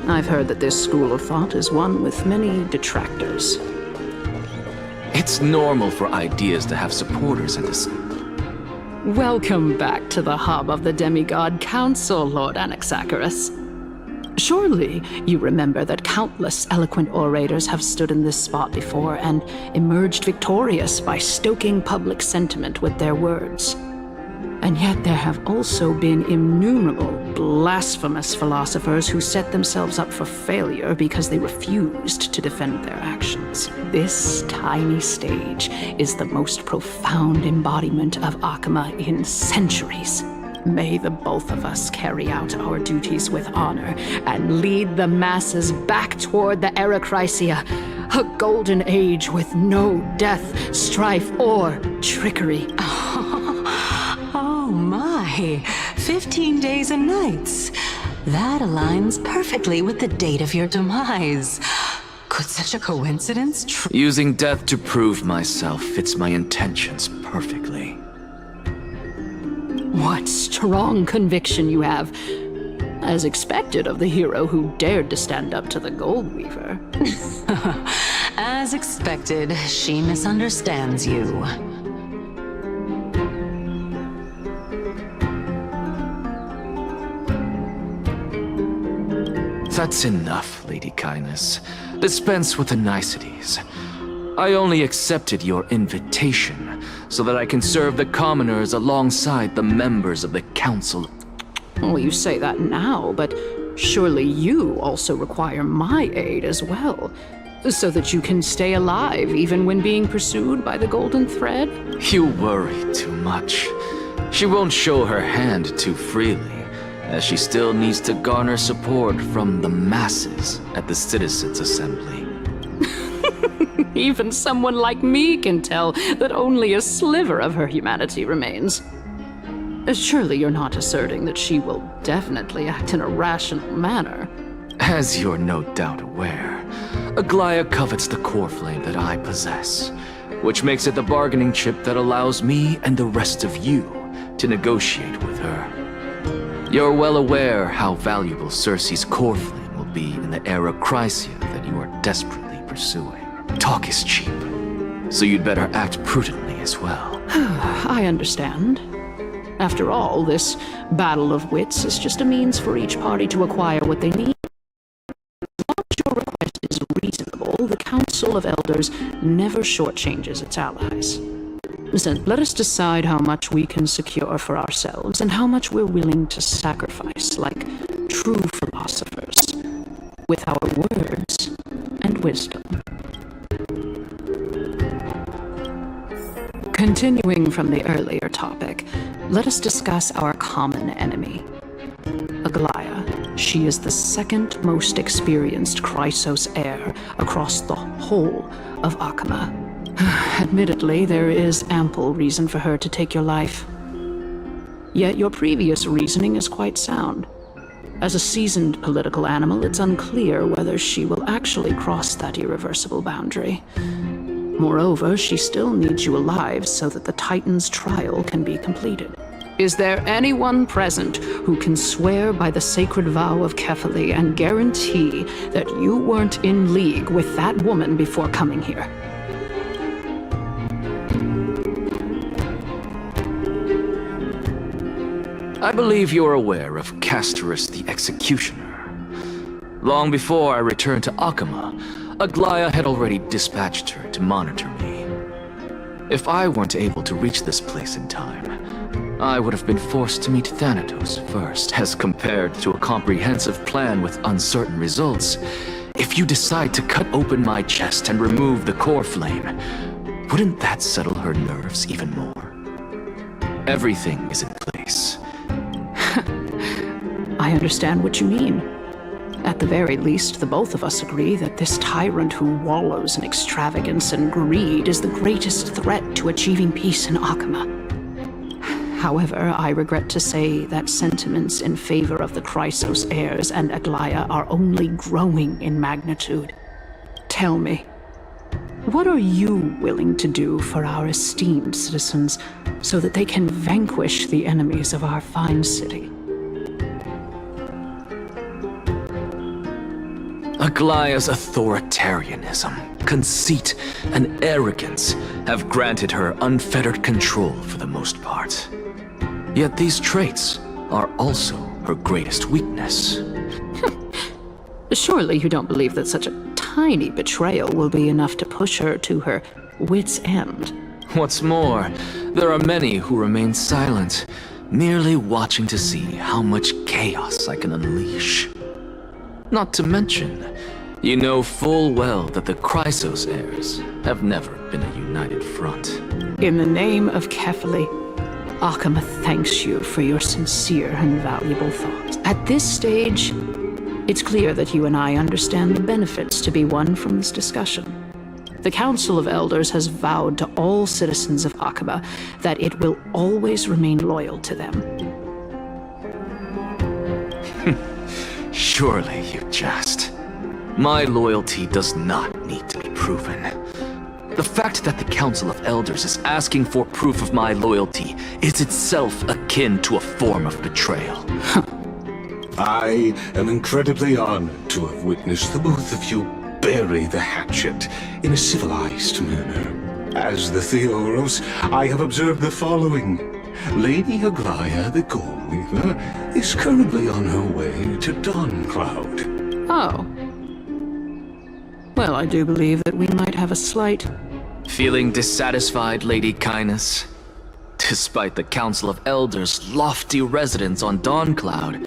I've heard that this school of thought is one with many detractors.
It's normal for ideas to have supporters in this.
Welcome back to the hub of the Demigod Council, Lord Anaxagoras. Surely you remember that countless eloquent orators have stood in this spot before and emerged victorious by stoking public sentiment with their words. And yet there have also been innumerable blasphemous philosophers who set themselves up for failure because they refused to defend their actions. This tiny stage is the most profound embodiment of Akama in centuries. May the both of us carry out our duties with honor and lead the masses back toward the Erechrysia, a golden age with no death, strife, or trickery.
Oh my, 15 days and nights. That aligns perfectly with the date of your demise. Could such a coincidence
Using death to prove myself fits my intentions perfectly.
What strong conviction you have, as expected of the hero who dared to stand up to the Gold Weaver.
As expected, she misunderstands you.
That's enough, Lady Kindness. Dispense with the niceties. I only accepted your invitation so that I can serve the commoners alongside the members of the council.
Well, you say that now, but surely you also require my aid as well, so that you can stay alive even when being pursued by the Golden Thread?
You worry too much. She won't show her hand too freely, as she still needs to garner support from the masses at the Citizens' Assembly.
Even someone like me can tell that only a sliver of her humanity remains. Surely you're not asserting that she will definitely act in a rational manner.
As you're no doubt aware, Aglaya covets the core flame that I possess, which makes it the bargaining chip that allows me and the rest of you to negotiate with her. You're well aware how valuable Cersei's core flame will be in the Erechrysia that you are desperately pursuing. Talk is cheap, so you'd better act prudently as well.
I understand. After all, this battle of wits is just a means for each party to acquire what they need. As long as your request is reasonable, the Council of Elders never shortchanges its allies. Listen, let us decide how much we can secure for ourselves and how much we're willing to sacrifice, like true philosophers, with our words and wisdom. Continuing from the earlier topic, let us discuss our common enemy, Aglaya. She is the second most experienced Chrysos heir across the whole of Akama. Admittedly, there is ample reason for her to take your life. Yet your previous reasoning is quite sound. As a seasoned political animal, it's unclear whether she will actually cross that irreversible boundary. Moreover, she still needs you alive so that the Titan's trial can be completed. Is there anyone present who can swear by the sacred vow of Kefali and guarantee that you weren't in league with that woman before coming here?
I believe you're aware of Castorus the Executioner. Long before I returned to Akama, Aglaya had already dispatched her to monitor me. If I weren't able to reach this place in time, I would have been forced to meet Thanatos first. As compared to a comprehensive plan with uncertain results, if you decide to cut open my chest and remove the core flame, wouldn't that settle her nerves even more? Everything is in place.
I understand what you mean. At the very least, the both of us agree that this tyrant who wallows in extravagance and greed is the greatest threat to achieving peace in Akama. However, I regret to say that sentiments in favor of the Chrysos heirs and Aglaya are only growing in magnitude. Tell me, what are you willing to do for our esteemed citizens so that they can vanquish the enemies of our fine city?
Aglaya's authoritarianism, conceit, and arrogance have granted her unfettered control for the most part. Yet these traits are also her greatest weakness.
Surely you don't believe that such a tiny betrayal will be enough to push her to her wit's end.
What's more, there are many who remain silent, merely watching to see how much chaos I can unleash. Not to mention, you know full well that the Chrysos heirs have never been a united front.
In the name of Kefali, Akama thanks you for your sincere and valuable thoughts. At this stage, it's clear that you and I understand the benefits to be won from this discussion. The Council of Elders has vowed to all citizens of Akama that it will always remain loyal to them.
Surely you jest. My loyalty does not need to be proven. The fact that the Council of Elders is asking for proof of my loyalty is itself akin to a form of betrayal.
I am incredibly honored to have witnessed the both of you bury the hatchet in a civilized manner. As the Theoros, I have observed the following. Lady Aglaya, the Goldweaver, is currently on her way to Dawncloud.
Oh. Well, I do believe that we might have a slight...
Feeling dissatisfied, Lady Kindness? Despite the Council of Elders' lofty residence on Dawncloud,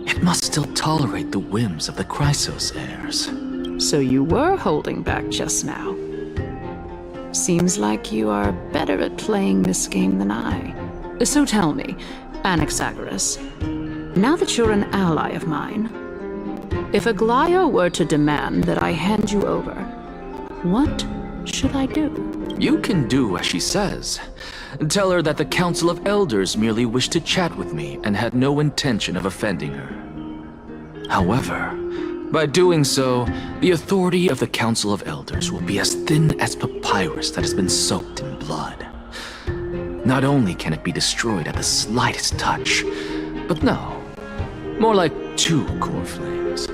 it must still tolerate the whims of the Chrysos heirs.
So you were holding back just now. Seems like you are better at playing this game than I. So tell me, Anaxagoras, now that you're an ally of mine, if Aglaya were to demand that I hand you over, what should I do?
You can do as she says. Tell her that the Council of Elders merely wished to chat with me and had no intention of offending her. However, by doing so, the authority of the Council of Elders will be as thin as papyrus that has been soaked in blood. Not only can it be destroyed at the slightest touch, but no, more like 2 core flames.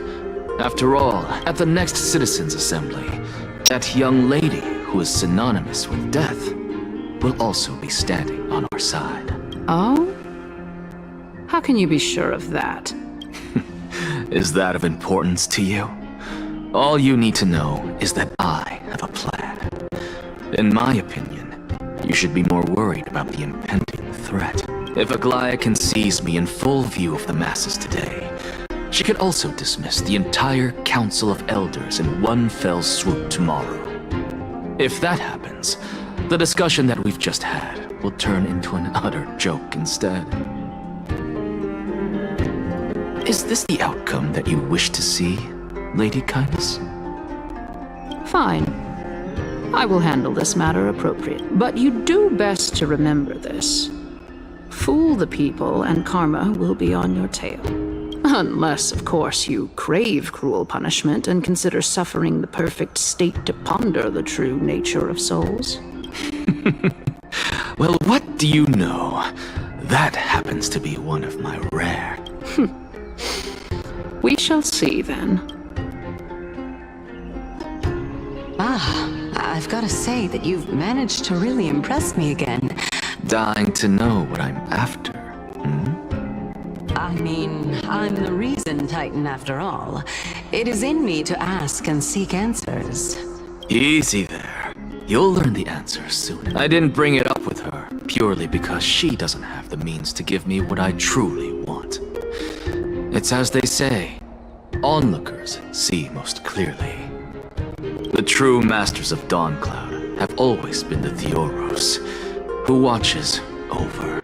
After all, at the next Citizens' Assembly, that young lady who is synonymous with death will also be standing on our side.
Oh? How can you be sure of that?
Is that of importance to you? All you need to know is that I have a plan. In my opinion, you should be more worried about the impending threat. If Aglaya can seize me in full view of the masses today, she could also dismiss the entire Council of Elders in one fell swoop tomorrow. If that happens, the discussion that we've just had will turn into an utter joke instead. Is this the outcome that you wish to see, Lady Kindness?
Fine. I will handle this matter appropriately. But you do best to remember this. Fool the people and karma will be on your tail. Unless, of course, you crave cruel punishment and consider suffering the perfect state to ponder the true nature of souls.
Well, what do you know? That happens to be one of my rare.
We shall see, then.
I've got to say that you've managed to really impress me again.
Dying to know what I'm after.
I mean, I'm the reason Titan after all. It is in me to ask and seek answers.
Easy there. You'll learn the answers soon. I didn't bring it up with her purely because she doesn't have the means to give me what I truly want. It's as they say, onlookers see most clearly. The true masters of Dawncloud have always been the Theoros, who watches over